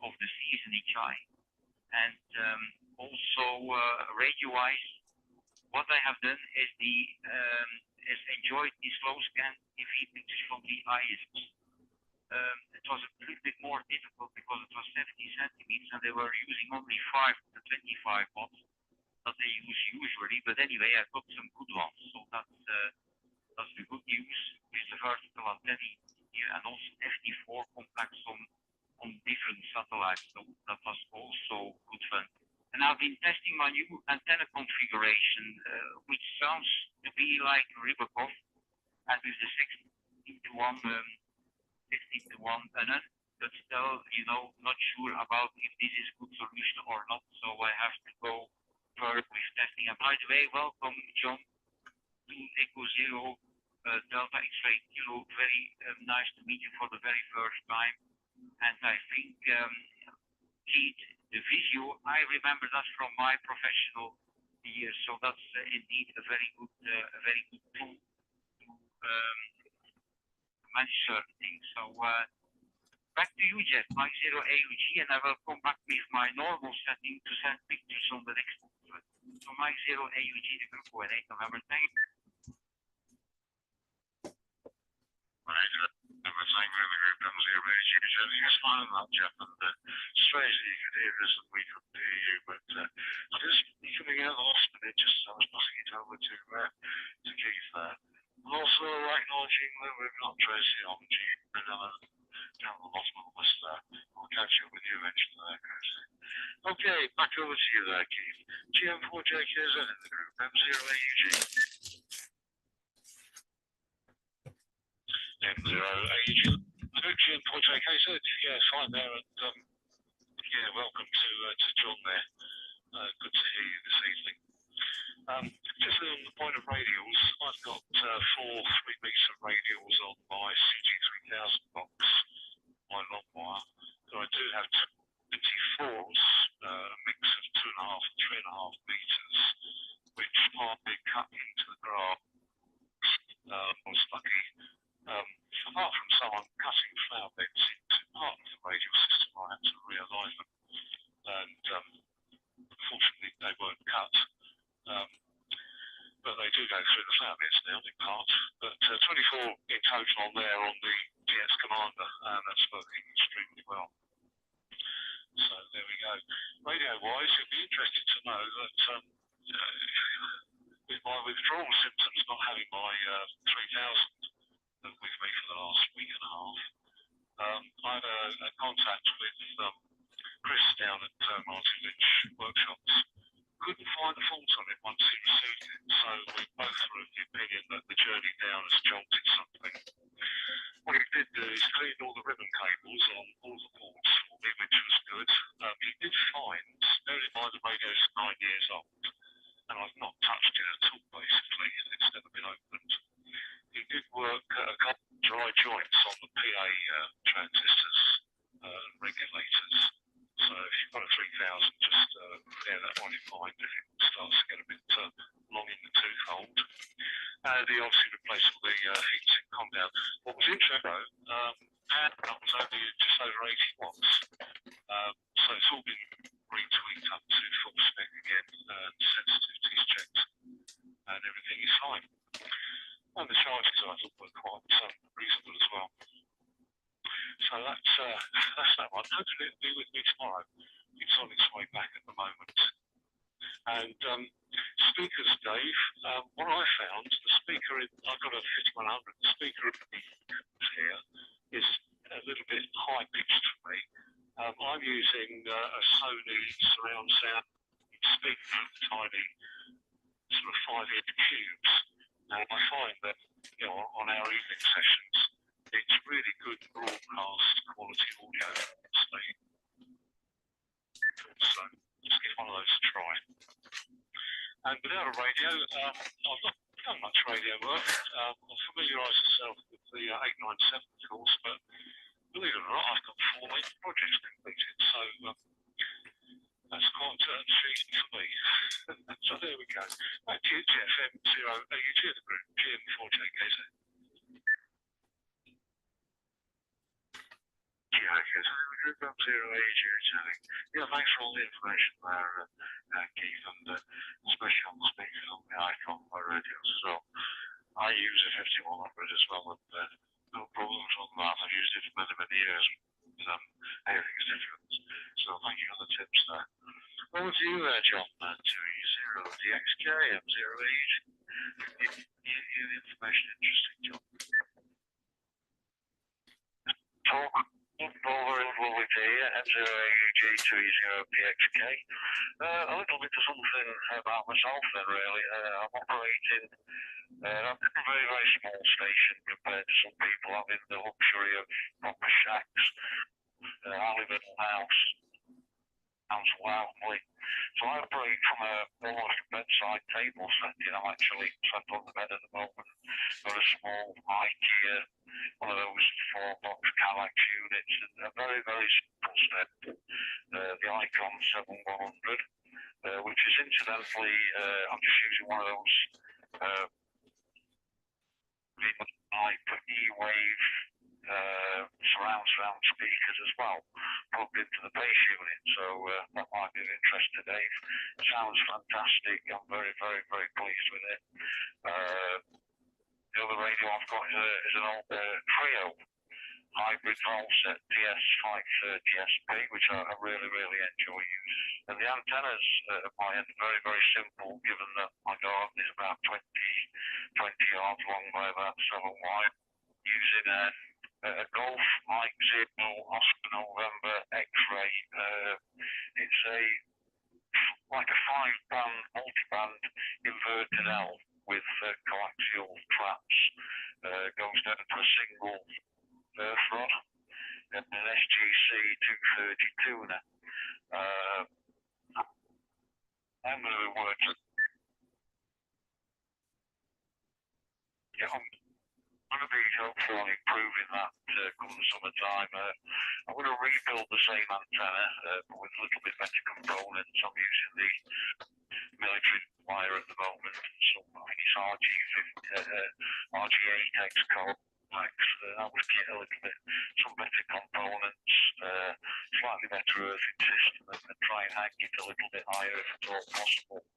of the season in Chai. And also radio-wise, what I have done is enjoyed the slow scan TV pictures from the ISPs. It was a little bit more difficult because it was 70 centimeters and they were using only 5 to 25 watts that they use usually. But anyway, I got some good ones, so that's the good news with the vertical antenna here, and also FD4 compacts on different satellites. So that was also good fun. And I've been testing my new antenna configuration, which sounds to be like Ribakov, and with the 16 to 1 antenna, but still, not sure about if this is a good solution or not. So I have to go further with testing. And by the way, welcome, John, to Echo Zero, Delta X-Ray Kilo. Very nice to meet you for the very first time. And I think, Keith, the video, I remember that from my professional years. So that's indeed a very good tool to manage certain things. So back to you, Jeff, Mike 0 AUG, and I will come back with my normal setting to send pictures on the next one. So Mike 0 AUG, the group 1 8 November, thank you. Everything in the group M0 AUG presenting us fine that, Jeff, and strange that you could hear us and we couldn't hear you, but I just coming out of the last minute, just as I was passing it over to Keith there. And also acknowledging that we've got Tracy on down the bottom of the list there. I'll catch up with you eventually there, Chris. Okay, back over to you there, Keith. GM4JKZ in the group, M0 AUG. M0 AUG. GM4JKZ, yeah, fine there, and yeah, welcome to John there. Good to hear you this evening. Just on the point of radials, I've got 4 3-meter radials on my CG3000 box, my long wire. So I do have 24s, a mix of 2.5 and 3.5 meters, which partly cut into the grass. I was lucky. Apart from someone cutting flower beds into part of the radial system, I had to realign them. And unfortunately, they weren't cut. But they do go through the flower beds now, in part. But 24 in total on there on the TS Commander, and that's working extremely well. So there we go. Radio-wise, you'll be interested to know that with my withdrawal symptoms, not having my 3000 with me for the last week and a half, I had a contact with Chris down at Martin Lynch Workshops. Couldn't find a fault on it once he received it, so we both were of the opinion that the journey down has jolted something. What he did do is clean all the ribbon cables on all the ports for me, which was good. He did find, bear in mind the radio's 9 years old, and I've not touched it at all basically, it's never been opened. He did work a couple of dry joints on the PA transistors and regulators. So if you've got a 3000, just bear that one in mind if it starts to get a bit long in the tooth hold. And he obviously replaced all the heatsink compound. What was interesting though, that was only just over 80 watts. So it's all been retweaked up to full spec again, and sensitivities checked, and everything is fine. And the charges I thought were quite reasonable as well. So that's that one. Hopefully it'll be with me tomorrow. It's on its way back at the moment. And speakers, Dave, what I found, the speaker, I've got a 5100, the speaker here is a little bit high pitched for me. I'm using a Sony surround sound speaker, tiny sort of 5-inch cubes. Now I find that, you know, on our evening sessions, it's really good broadcast quality audio. So just give one of those a try. And without a radio, I've not done much radio work. I'll familiarise myself with the 897 course, but believe it or not, I've got 4 major projects completed. So that's quite intriguing for me. So there we go. Back to you, Jeff, M0, you to the group, GM4JKZ. Group M0AG returning. Yeah, thanks for all the information there, Keith, and especially on the speakers on the icon on my radios as well. I use a 5100 as well, and no problems on that. I've used it for many, many years. Everything's different. So thank you for the tips there. Over to you there, John, 20DXK, M0AG. You the information interesting, John. Talk over in lovely to you, M0AG20DXK. A little bit of something about myself then, really. I'm operating a very, very small station compared to some people having the luxury of proper shacks. I live in a house loudly. So I operate from almost a bedside table setting. I'm actually sat on the bed at the moment. Got a small IKEA, one of those 4-box Kallax units, and a very, very simple step. The Icon 7100, which is incidentally, I'm just using one of those E-Wave surround speakers as well, plugged into the bass unit, so that might be of interest to Dave. Sounds fantastic. I'm very, very, very pleased with it. The other radio I've got is an old Trio hybrid Volset DS530SP, which I really, really enjoy using. And the antennas at my end are very, very simple, given that my garden is about 20 yards long by about 7 wide, using a Golf Mike Zero Oscar November X-ray. It's like a 5-band multi-band inverted L with coaxial traps. Goes down to a single earth rod and an SGC 230 tuner. I'm going to be working. Yeah, I'm going to be hopeful on improving that come the summertime. I'm going to rebuild the same antenna, but with a little bit better components. I'm using the military wire at the moment. So I think it's RG8X code. I would get a little bit, some better components, slightly better earthing system, and try and hang it a little bit higher if at all possible.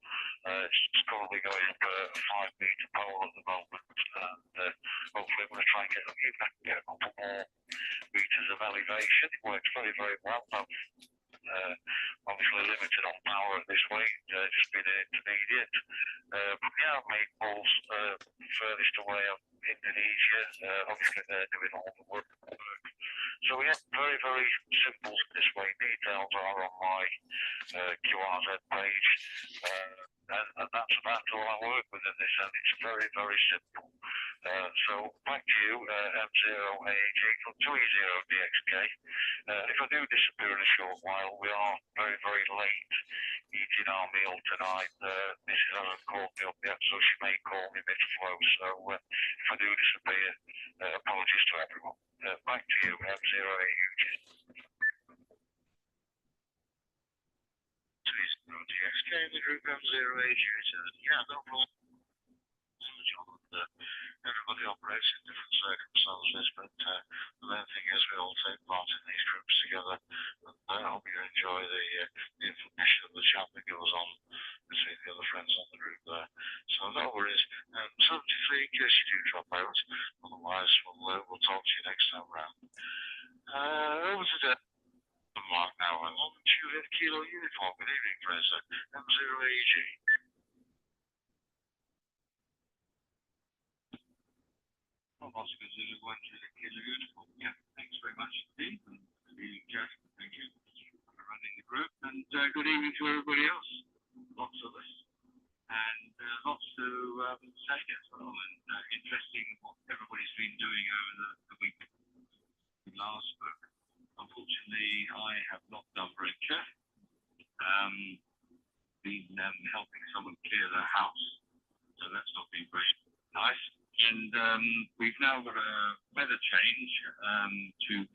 It's probably going up a 5-meter pole at the moment, and hopefully I'm going to try and get a couple more meters of elevation. It works very, very well. I'm obviously limited on power at this weight, just being an intermediate. But yeah, I've made balls furthest away of Indonesia. Obviously they're doing all the work. So yeah, very, very simple this way. Details are on my QRZ page. And that's about all I work with in this, and it's very, very simple. So back to you, M0AG from 20DXK. If I do disappear in a short while, we are very, very late eating our meal tonight. Mrs. hasn't called me up yet, so she may call me mid-flow. So if I do disappear, apologies to everyone. Back to you, M0AG. DXK, the group M0AG. Yeah, no problem. Everybody operates in different circumstances, but the main thing is we all take part in these groups together. And I hope you enjoy the information of the chat that goes on between the other friends on the group there. So no worries. 73 in case you do drop out. Otherwise, we'll talk to you next time round. Over to Mark now. I'm on Juliet Kilo Uniform. Good evening, Fraser. M0AG. Oscar Zulu 1 Kilo Uniform. Yeah, thanks very much indeed. And Jeff, thank you for running the group. And good evening to everybody else. Lots of us. And lots to say as well. And interesting what everybody's been doing over the week. Last book. Unfortunately, I have not done Breaker. Been helping someone clear their house, so that's not been very nice. And we've now got a weather change to +2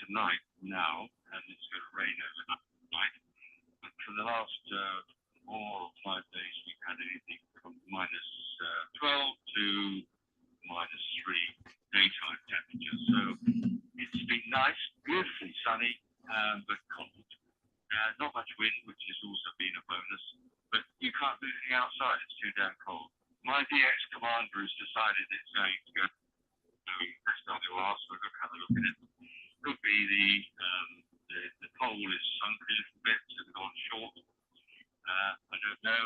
tonight now, and it's going to rain overnight. But for the last 4 or 5 days, we've had anything from -12 to -3 daytime temperature. So it's been nice, beautifully sunny, but cold. Not much wind, which has also been a bonus, but you can't do anything outside. It's too damn cold. My DX commander has decided it's going to go. That's not to ask. We're going to have a look at it. Could be the pole is sunk a little bit and gone short. I don't know.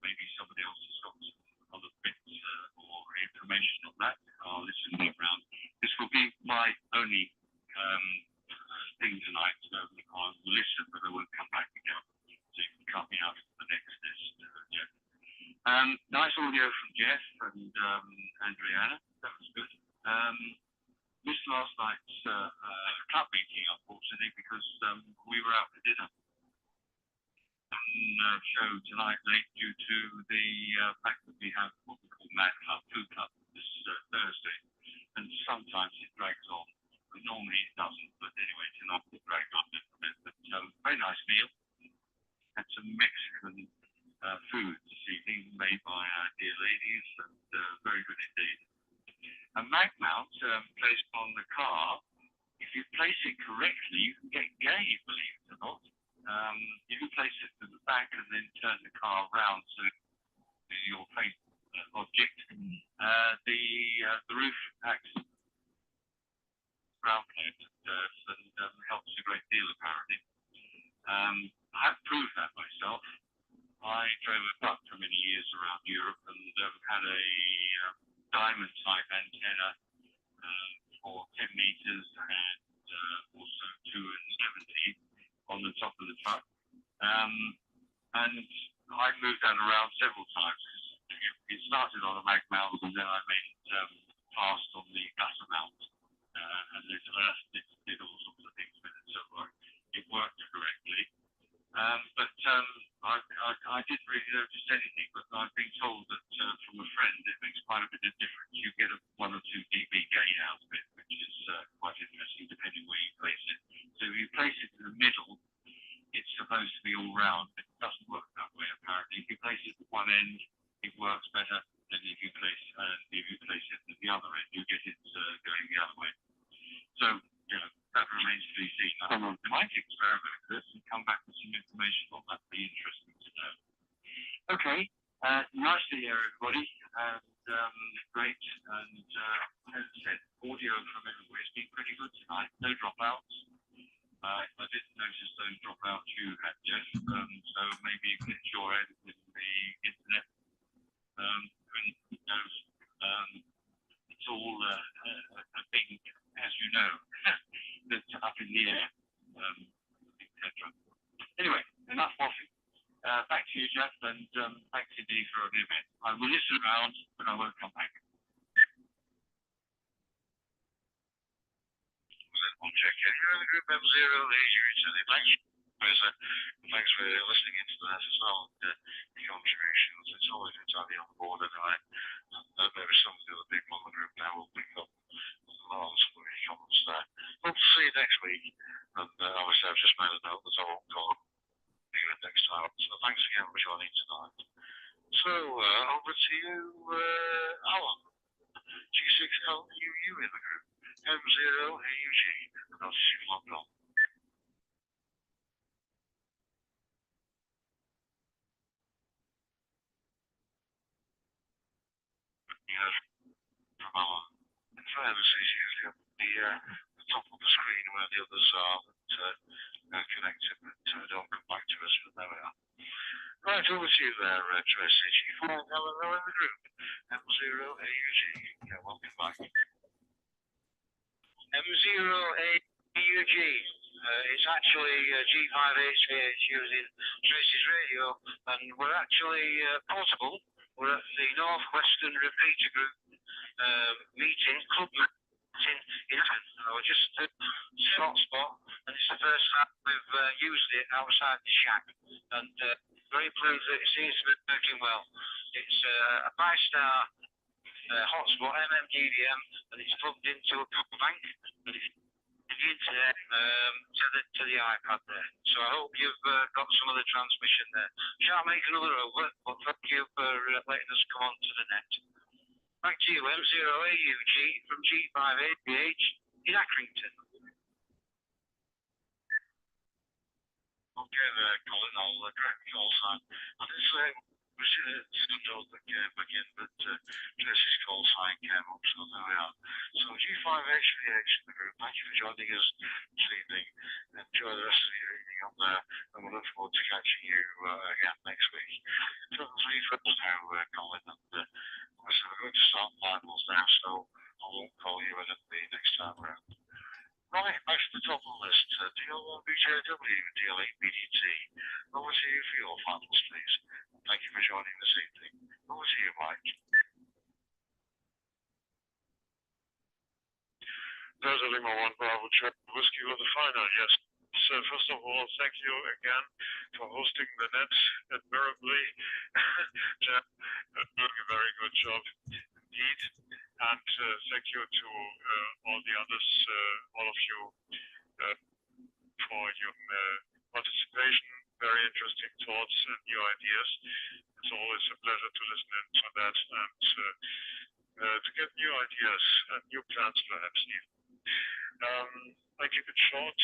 Maybe somebody else has got some other bits or information on that. I'll listen to it around. This will be my only thing tonight, so I will listen, but I won't come back again. So you can cut me out for the next list, Jeff. Nice audio from Jeff and Adriana. That was good. Missed last night's club meeting, unfortunately, because we were out for dinner. Show tonight late due to the fact that we have what we call Mad Club, Food Club, this Thursday. And sometimes it drags on. But normally it doesn't, but anyway, tonight it dragged on a little bit. But very nice meal. Had some Mexican food this evening made by our dear ladies, and very good indeed. A mag mount placed on the car, if you place it correctly, you can get gay, believe it or not. You can place it to the back and then turn the car around so your face object. The roof acts ground plate and helps a great deal apparently. I have proved that myself. I drove a truck for many years around Europe and had a diamond type antenna for 10 meters and also 270 on the top of the truck. And I moved that around several times. It started on a mag mount and then I made it fast on the gutter mount. And there's elastic, did all sorts of things with it, so it worked correctly. But I didn't really notice anything, but I've been told that from a friend it makes quite a bit of difference. You get a 1 or 2 dB gain out of it, which is quite interesting depending where you place it. So if you place it in the middle, it's supposed to be all round, but it doesn't work that way apparently. If you place it at one end, it works better than if you place it at the other end, you get it going the other way. So, that remains to be seen. I might experiment with this and come back with some information on that. Be interesting to know. Okay, nice to hear everybody, and great. And as I said, audio from everywhere has been pretty good tonight. No dropouts. I didn't notice those dropouts you had, Jeff. So maybe you can ensure it with the internet. Who knows? It's all a thing, as you know, that's up in the air, etc. Anyway, enough waffling. Back to you, Jeff, and thanks indeed for the event. I will listen around, but I won't come back. One check in. You're in the group M0, here's your internet. Thanks for listening into that as well. The contributions. It's always good to have you on board anyway. And maybe some of the other people on the group now will pick up on some of your comments there. Hope to see you next week. And obviously I've just made a note that I won't call you next time. So thanks again for joining tonight. So over to you, Alan. G6L, you in the group. M0, AUG, and I'll see you logged on. From our service is usually up the top of the screen where the others are that connected, but don't come back to us, but there we are. Right, over to you there, Tracy. G4, hello in the group. M0AUG. Yeah, welcome back. M0AUG. It's actually G5HH using Tracy's radio, and we're actually portable. We're at the Northwestern Repeater Group meeting, club meeting in Athens. We're just short spot, and it's the first time we've used it outside the shack, and very pleased that it seems to be working well. It's a 5-star hotspot, MMDVM, and it's plugged into a power bank, and it's the internet to the iPad there. So I hope you've got some of the transmission there. Shan't make another over, but thank you for letting us come on to the net. Back to you, M0AUG from G5HH in Accrington. Okay there, Colin, I'll correct the call sign. I didn't say we didn't know that came back in, but Tracy's call sign came up, so there we are. So G5HH in the group, thank you for joining us this evening. Enjoy the rest of your evening up there, and we look forward to catching you again next week. So 3 friends now, Colin, and so we're going to start finals now, so I won't call you in at the next time around. Right, back to the top of the list. DL1 BJW and DL8 BDT. Over to you for your finals, please. Thank you for joining this evening. Over to you, Mike. Delta Lima 1 Bravo Charlie Whiskey with the final, yes. So first of all, thank you again for hosting the net admirably. Jeff, doing a very good job indeed. And thank you to all the others, all of you, for your participation. Very interesting thoughts and new ideas. It's always a pleasure to listen in to that and to get new ideas and new plans perhaps even. I keep it short.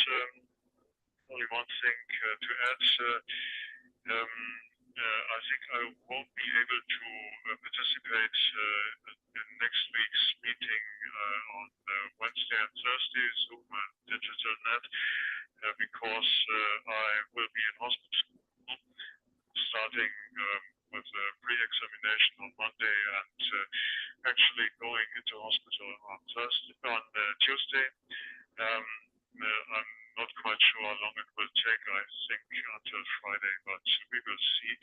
Only one thing to add. I think I won't be able to participate in next week's meeting on Wednesday and Thursday, Zoom and Digital Net, because I will be in hospital starting with a pre-examination on Monday and actually going into hospital on Tuesday. I'm not quite sure how long it will take. I think until Friday, but we will see.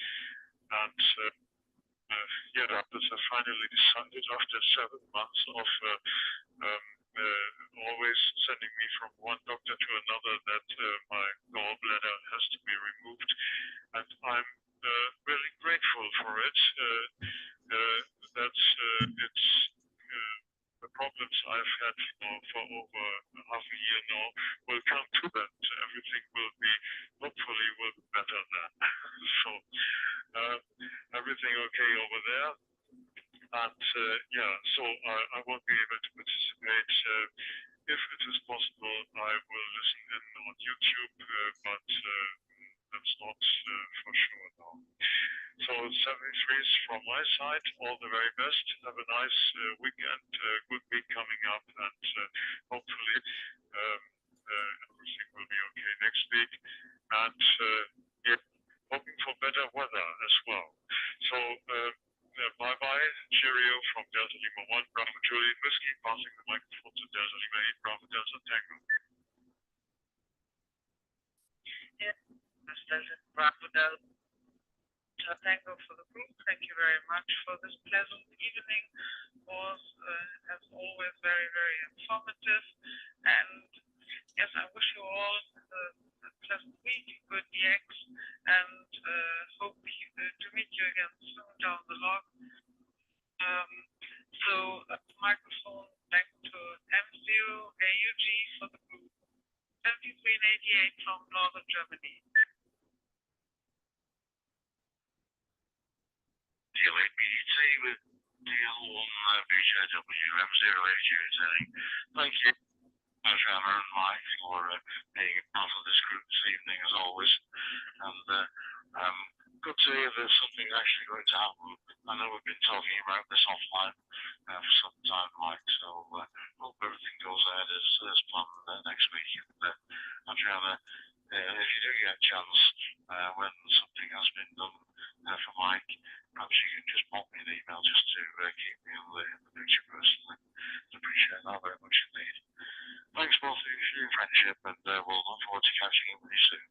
And yeah, doctors have finally decided after 7 months of always sending me from one doctor to another that my gallbladder has to be removed, and I'm really grateful for it. It's the problems I've had for over half a year now will come to that. Everything will be, hopefully, will be better then. So everything okay over there. And yeah, so I won't be able to participate. If it is possible, I will listen in on YouTube, but that's not for sure now. So 73s from my side, all the very best. Have a nice weekend, good week coming up, and hopefully everything will be okay next week. And yeah, hoping for better weather as well. So bye-bye, cheerio from Delta Lima 1, Bravo Juliet Whiskey, passing the microphone to Delta Lima 8, Bravo Delta Tango. Yeah, that's Delta Bravo Delta Tango for the group. Thank you very much for this pleasant evening. It was, as always, very, very informative. And yes, I wish you all a pleasant week, good DX, and hope to meet you again soon down the log. So microphone back to M0AUG for the group. 7388 from Northern Germany. DL8 BDT with DL1 BJW M0AUG saying thank you, Trevor and Mike, for being a part of this group this evening as always. And good to hear there's something actually going to happen. I know we've been talking about this offline for some time, Mike, so hope everything goes ahead as planned next week. And Trevor, if you do get a chance when something has been done for Mike, perhaps you can just pop me an email just to keep well, thank you for your friendship, and we'll look forward to catching up with you soon.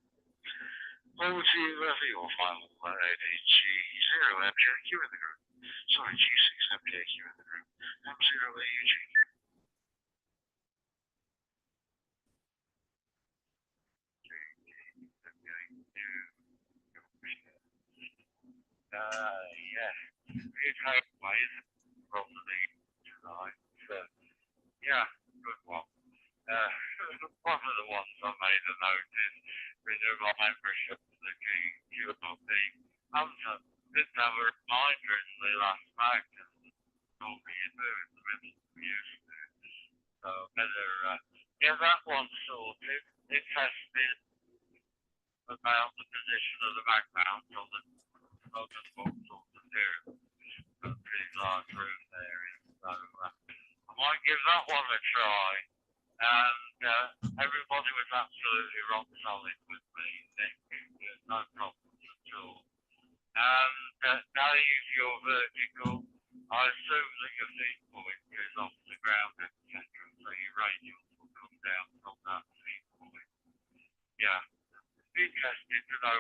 Over to you for your final G0MJQ in the group. Sorry, G6MJQ in the group. M0AUG. Yes, we've had ways from the tonight. So, yeah, good one. One of the ones I made a note is renew my membership to the QLB. I didn't have a reminder in the last mag, and told me you do in the middle of the use. So better get that one sorted. It tested about the position of the back mount on the focus box on the zero. Got a pretty large room there, so I might give that one a try. And everybody was absolutely rock solid with me. No problems at all. And now you use your vertical. I assume that your feet point is off the ground, etc. So your radials will come down from that feet point. Yeah. Be interested to know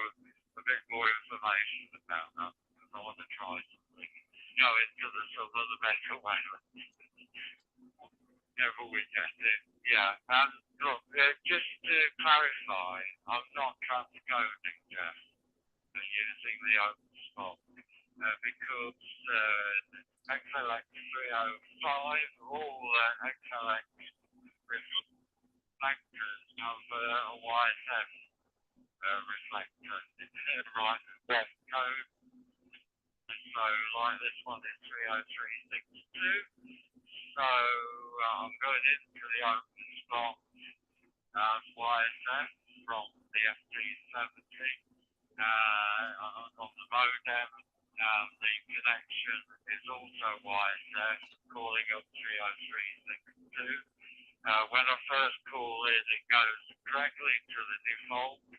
a bit more information about that, because I want to try something. Go into the some of the better way. Every weekend. Yeah. And look, just to clarify, I'm not transcoding Jeff using the open spot because XLX 305, all XLX reflectors have a YSF reflector, right, left code. So, like this one is 30362. So, I'm going into the open spot YSF from the FT70 on the modem. The connection is also YSF, calling up 30362. When I first call in, it goes directly to the default 8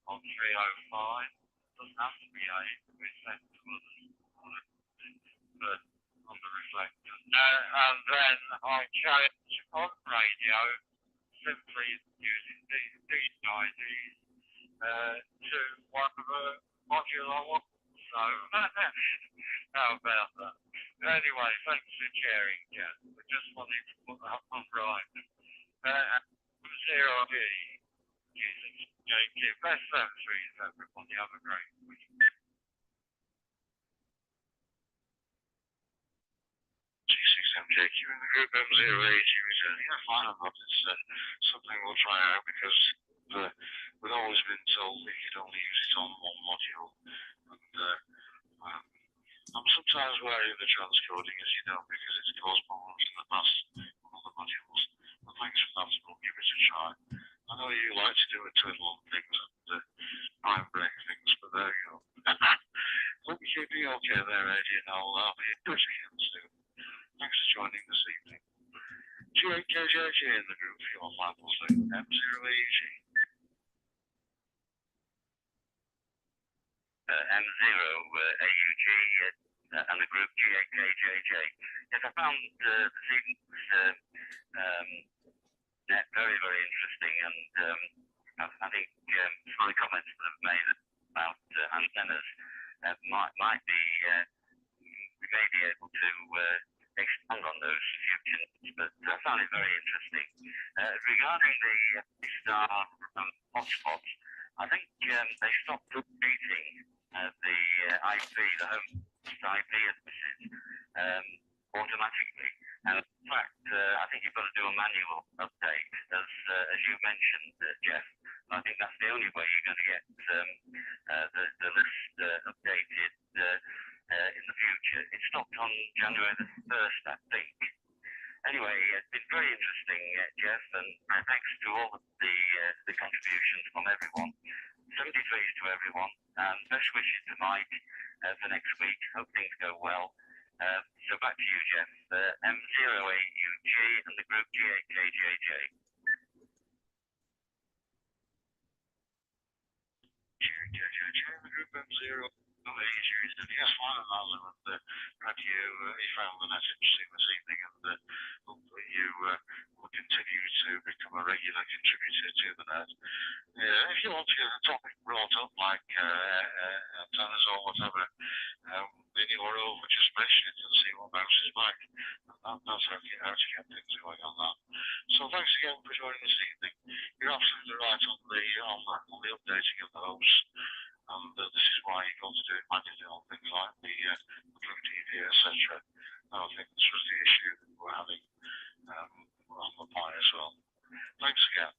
on 305. It doesn't have to be 8, we set to others, but on the reflector. And then I change on radio, simply using these IDs, to one of the module I want. So, how about that? Anyway, thanks for sharing, Jen. I just wanted to put that on right. Zero D, using JQ. Best centuries, everybody. Have a great week. G6MJQ in the group, M0AG returning. Yeah, fine, I'm not. It's something we'll try out because we've always been told that you can only use it on one module. And I'm sometimes wary of the transcoding, as you know, because it's caused problems in the past on other modules. And thanks for that, we'll give it a try. I know you like to do a twiddle on things and time break things, but there you go. Hope you're keeping okay there, Eddie, and I'll be in touch again soon. Thanks for joining this evening. G8KJJ in the group for your final thing, M0AG. M0AUG and the group G8KJJ. Yes, I found this evening's net very, very interesting, and I think some of the comments that I've made about antennas might be, we may be able to expand on those future, but I found it very interesting. Regarding the DStar hotspots, I think they stopped updating the IP, the home IP addresses, automatically. And in fact, I think you've got to do a manual update, as you mentioned, Jeff. I think that's the only way you're going to get the list updated in the future. It stopped on January the 1st, I think. Anyway, it's been very interesting, Jeff, and thanks to all of the contributions from everyone. 73s to everyone, and best wishes to Mike for next week. Hope things go well. So back to you, Jeff. M0AUG and the group G8KJJ. G8KJJ and the group M0AUG. Yes, fine, and I'll glad you found the net interesting this evening, and hopefully you will continue to become a regular contributor to the net. If you want to get a topic brought up, like antennas or whatever, then you are over, just mention it and see what bounces back. That's how to get things going on that. So thanks again for joining this evening. You're absolutely right on the updating of the hosts, and this is why you've got to do it manually on things like the Blue TV, etc. I think this was the issue that we're having on the Pi as well. Thanks again.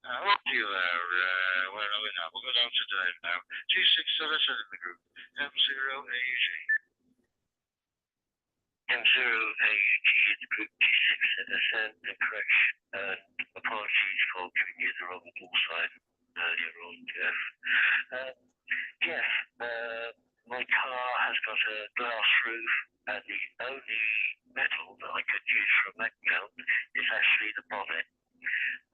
Up to you there. Where are we now? We'll go down to Dave now. G677 in the group. M0AUG. M0AUG in the group G677, correction, and apologies for giving you the wrong call sign earlier on, Jeff. Jeff, my car has got a glass roof, and the only metal that I could use for a mech mount is actually the bonnet.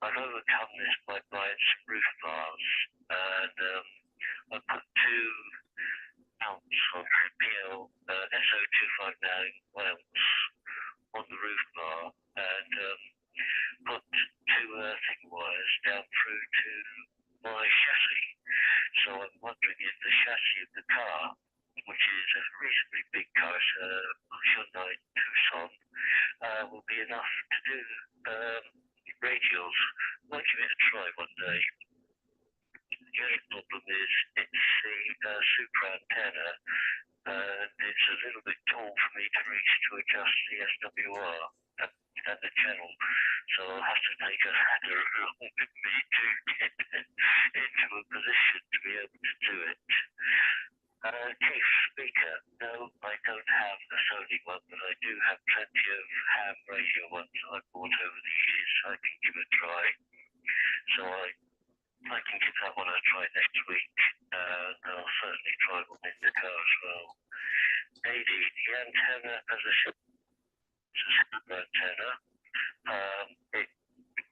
I've overcome this by buying some roof bars, and I put 2 mounts on PL SO259 mounts on the roof bar, and put 2 earthing wires down through to my chassis. So I'm wondering if the chassis of the car, which is a reasonably big car, it's a Hyundai Tucson, will be enough to do radials. I'll give it a try one day. The only problem is it's the super antenna, and it's a little bit tall for me to reach to adjust the SWR and the channel, so I'll have to take a ladder along with me to get into a position to be able to do it. Chief speaker, no, I don't have the Sony one, but I do have plenty of ham radio ones that I've bought over the years. I can give a try. So I can give that one a try next week, and I'll certainly try one in the car as well. AD, the antenna as a super antenna, it's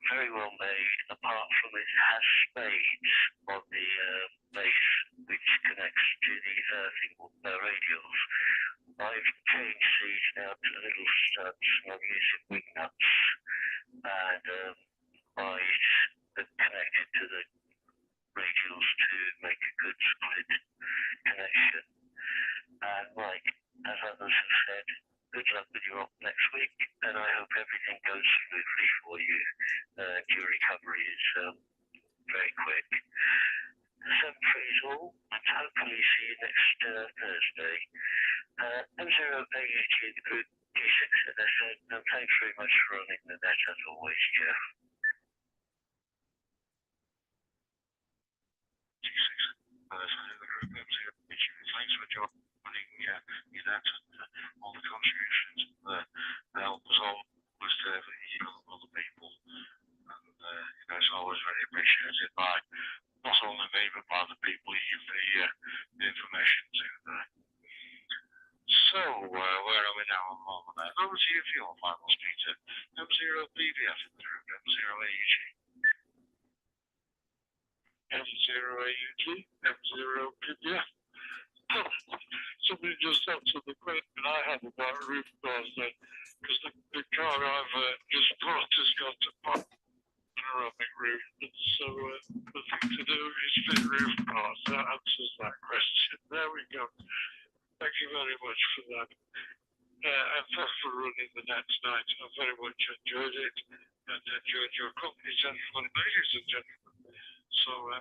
very well made, apart from it has spades on the base which connects to the earthing radials. I've changed these now to little studs, and I'm using wing nuts, and eyes that connected to the radials to make a good split connection. And like as others have said, good luck with your op next week, and I hope everything goes smoothly for you. Your recovery is very quick. 7 frees all, and hopefully see you next Thursday. M0AUG, the group G677, and thanks very much for running the net as always, Jeff. Thanks for joining your net and all the contributions. They help us all to other people, and it's always very appreciated by not only me but by the people you give the information to there. So where are we now on that? Over to you for your final speaker. M0BBF in the group, M0AUG. M0AUG, M0BBF. Somebody just answered the question I had about roof bars then, because the car I've just bought has got a panoramic roof, and so the thing to do is fit roof bars. That answers that question. There we go. Thank you very much for that. And thanks for running the net tonight. I very much enjoyed it, and enjoyed your company, gentlemen, ladies and gentlemen. So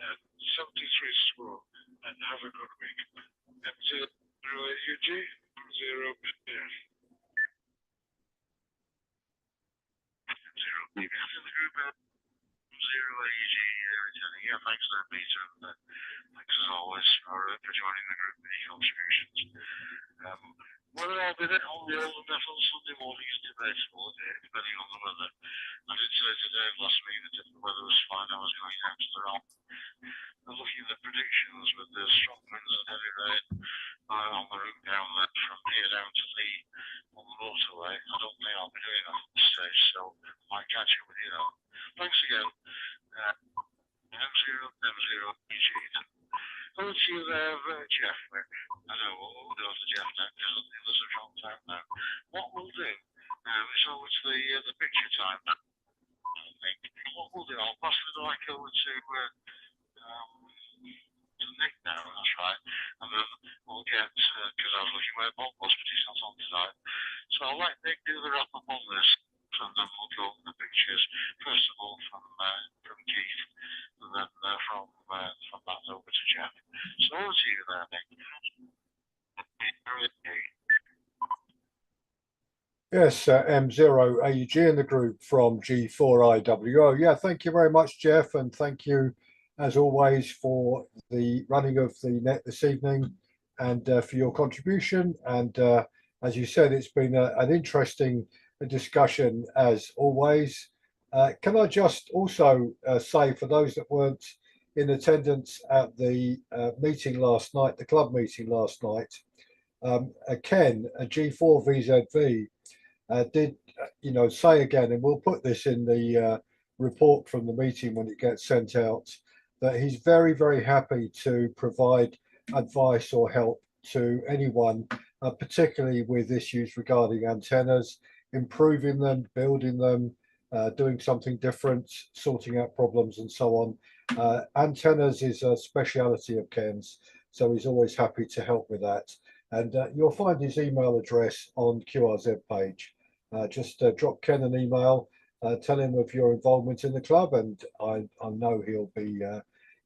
73 score, and have a good week. M0AUG, M0BF. M0BF in the group, M0AUG, returning. Yeah, thanks there, Peter, and thanks as always for joining the group and your contributions. Whether I'll be there on the old net on Sunday morning is debatable, depending on the weather. I did say to Dave last week that if the weather was fine, I was going out to the realm. And looking at the predictions with the strong winds and heavy rain on the route down there from here down to Lee on the motorway, I don't think I'll be doing that at this stage, so I might catch you with you now. Thanks again. M0AUG. Over to you there, Jeff. I know we'll go to Jeff now because there's a contact now. What we'll do It's over to the picture time. I think. What we'll do, I'll pass the mic over to Nick now, that's right. And then we'll get, because I was looking where Bob was, but he's not on tonight. So I'll let Nick do the wrap up on this, and then we'll go over the pictures. First of all from Keith, and then from that over to Jeff. So over to you there, Nick. Yes, M0AUG in the group from G4IWO. Yeah, thank you very much, Jeff, and thank you, as always, for the running of the net this evening and for your contribution. And as you said, it's been an interesting discussion, as always. Can I just also say, for those that weren't in attendance at the meeting last night, the club meeting last night, Ken, a G4VZV, did say again, and we'll put this in the report from the meeting when it gets sent out, that he's very, very happy to provide advice or help to anyone, particularly with issues regarding antennas, improving them, building them, doing something different, sorting out problems and so on. Antennas is a speciality of Ken's, so he's always happy to help with that. And you'll find his email address on QRZ page. Just drop Ken an email, tell him of your involvement in the club, and I know he'll be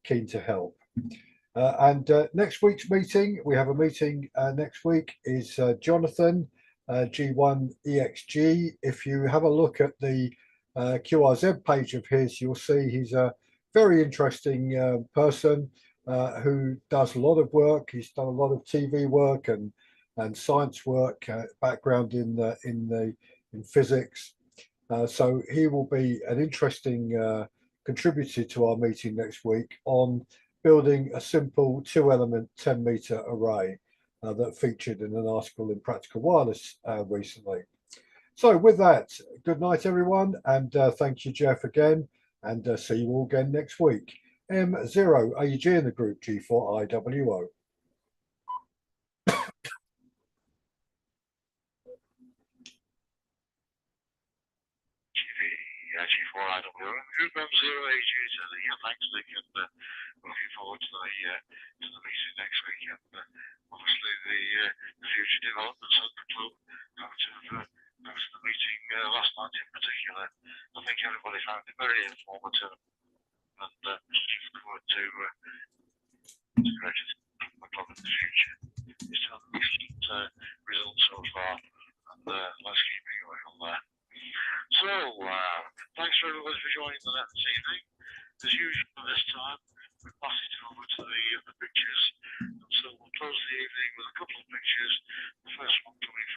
keen to help. And next week's meeting, we have a meeting next week, is Jonathan, G1EXG. If you have a look at the QRZ page of his, you'll see he's a very interesting person who does a lot of work. He's done a lot of TV work and science work, background in physics. So he will be an interesting contributor to our meeting next week on building a simple 2-element 10-meter array that featured in an article in Practical Wireless recently. So with that, good night, everyone. And thank you, Jeff, again. And see you all again next week. M0AG in the group, G4IWO. G4IWO, group M0AG, thanks, Nick, and looking forward to the meeting next week. And obviously the future developments of the club out of the meeting last night in particular. I think everybody found it very informative, and looking forward to integrating the club in the future. It's had excellent results so far, and let's keep it going on there. So, thanks for everybody for joining the net this evening. As usual this time, we pass it over to the pictures. And so we'll close the evening with a couple of pictures. The first one coming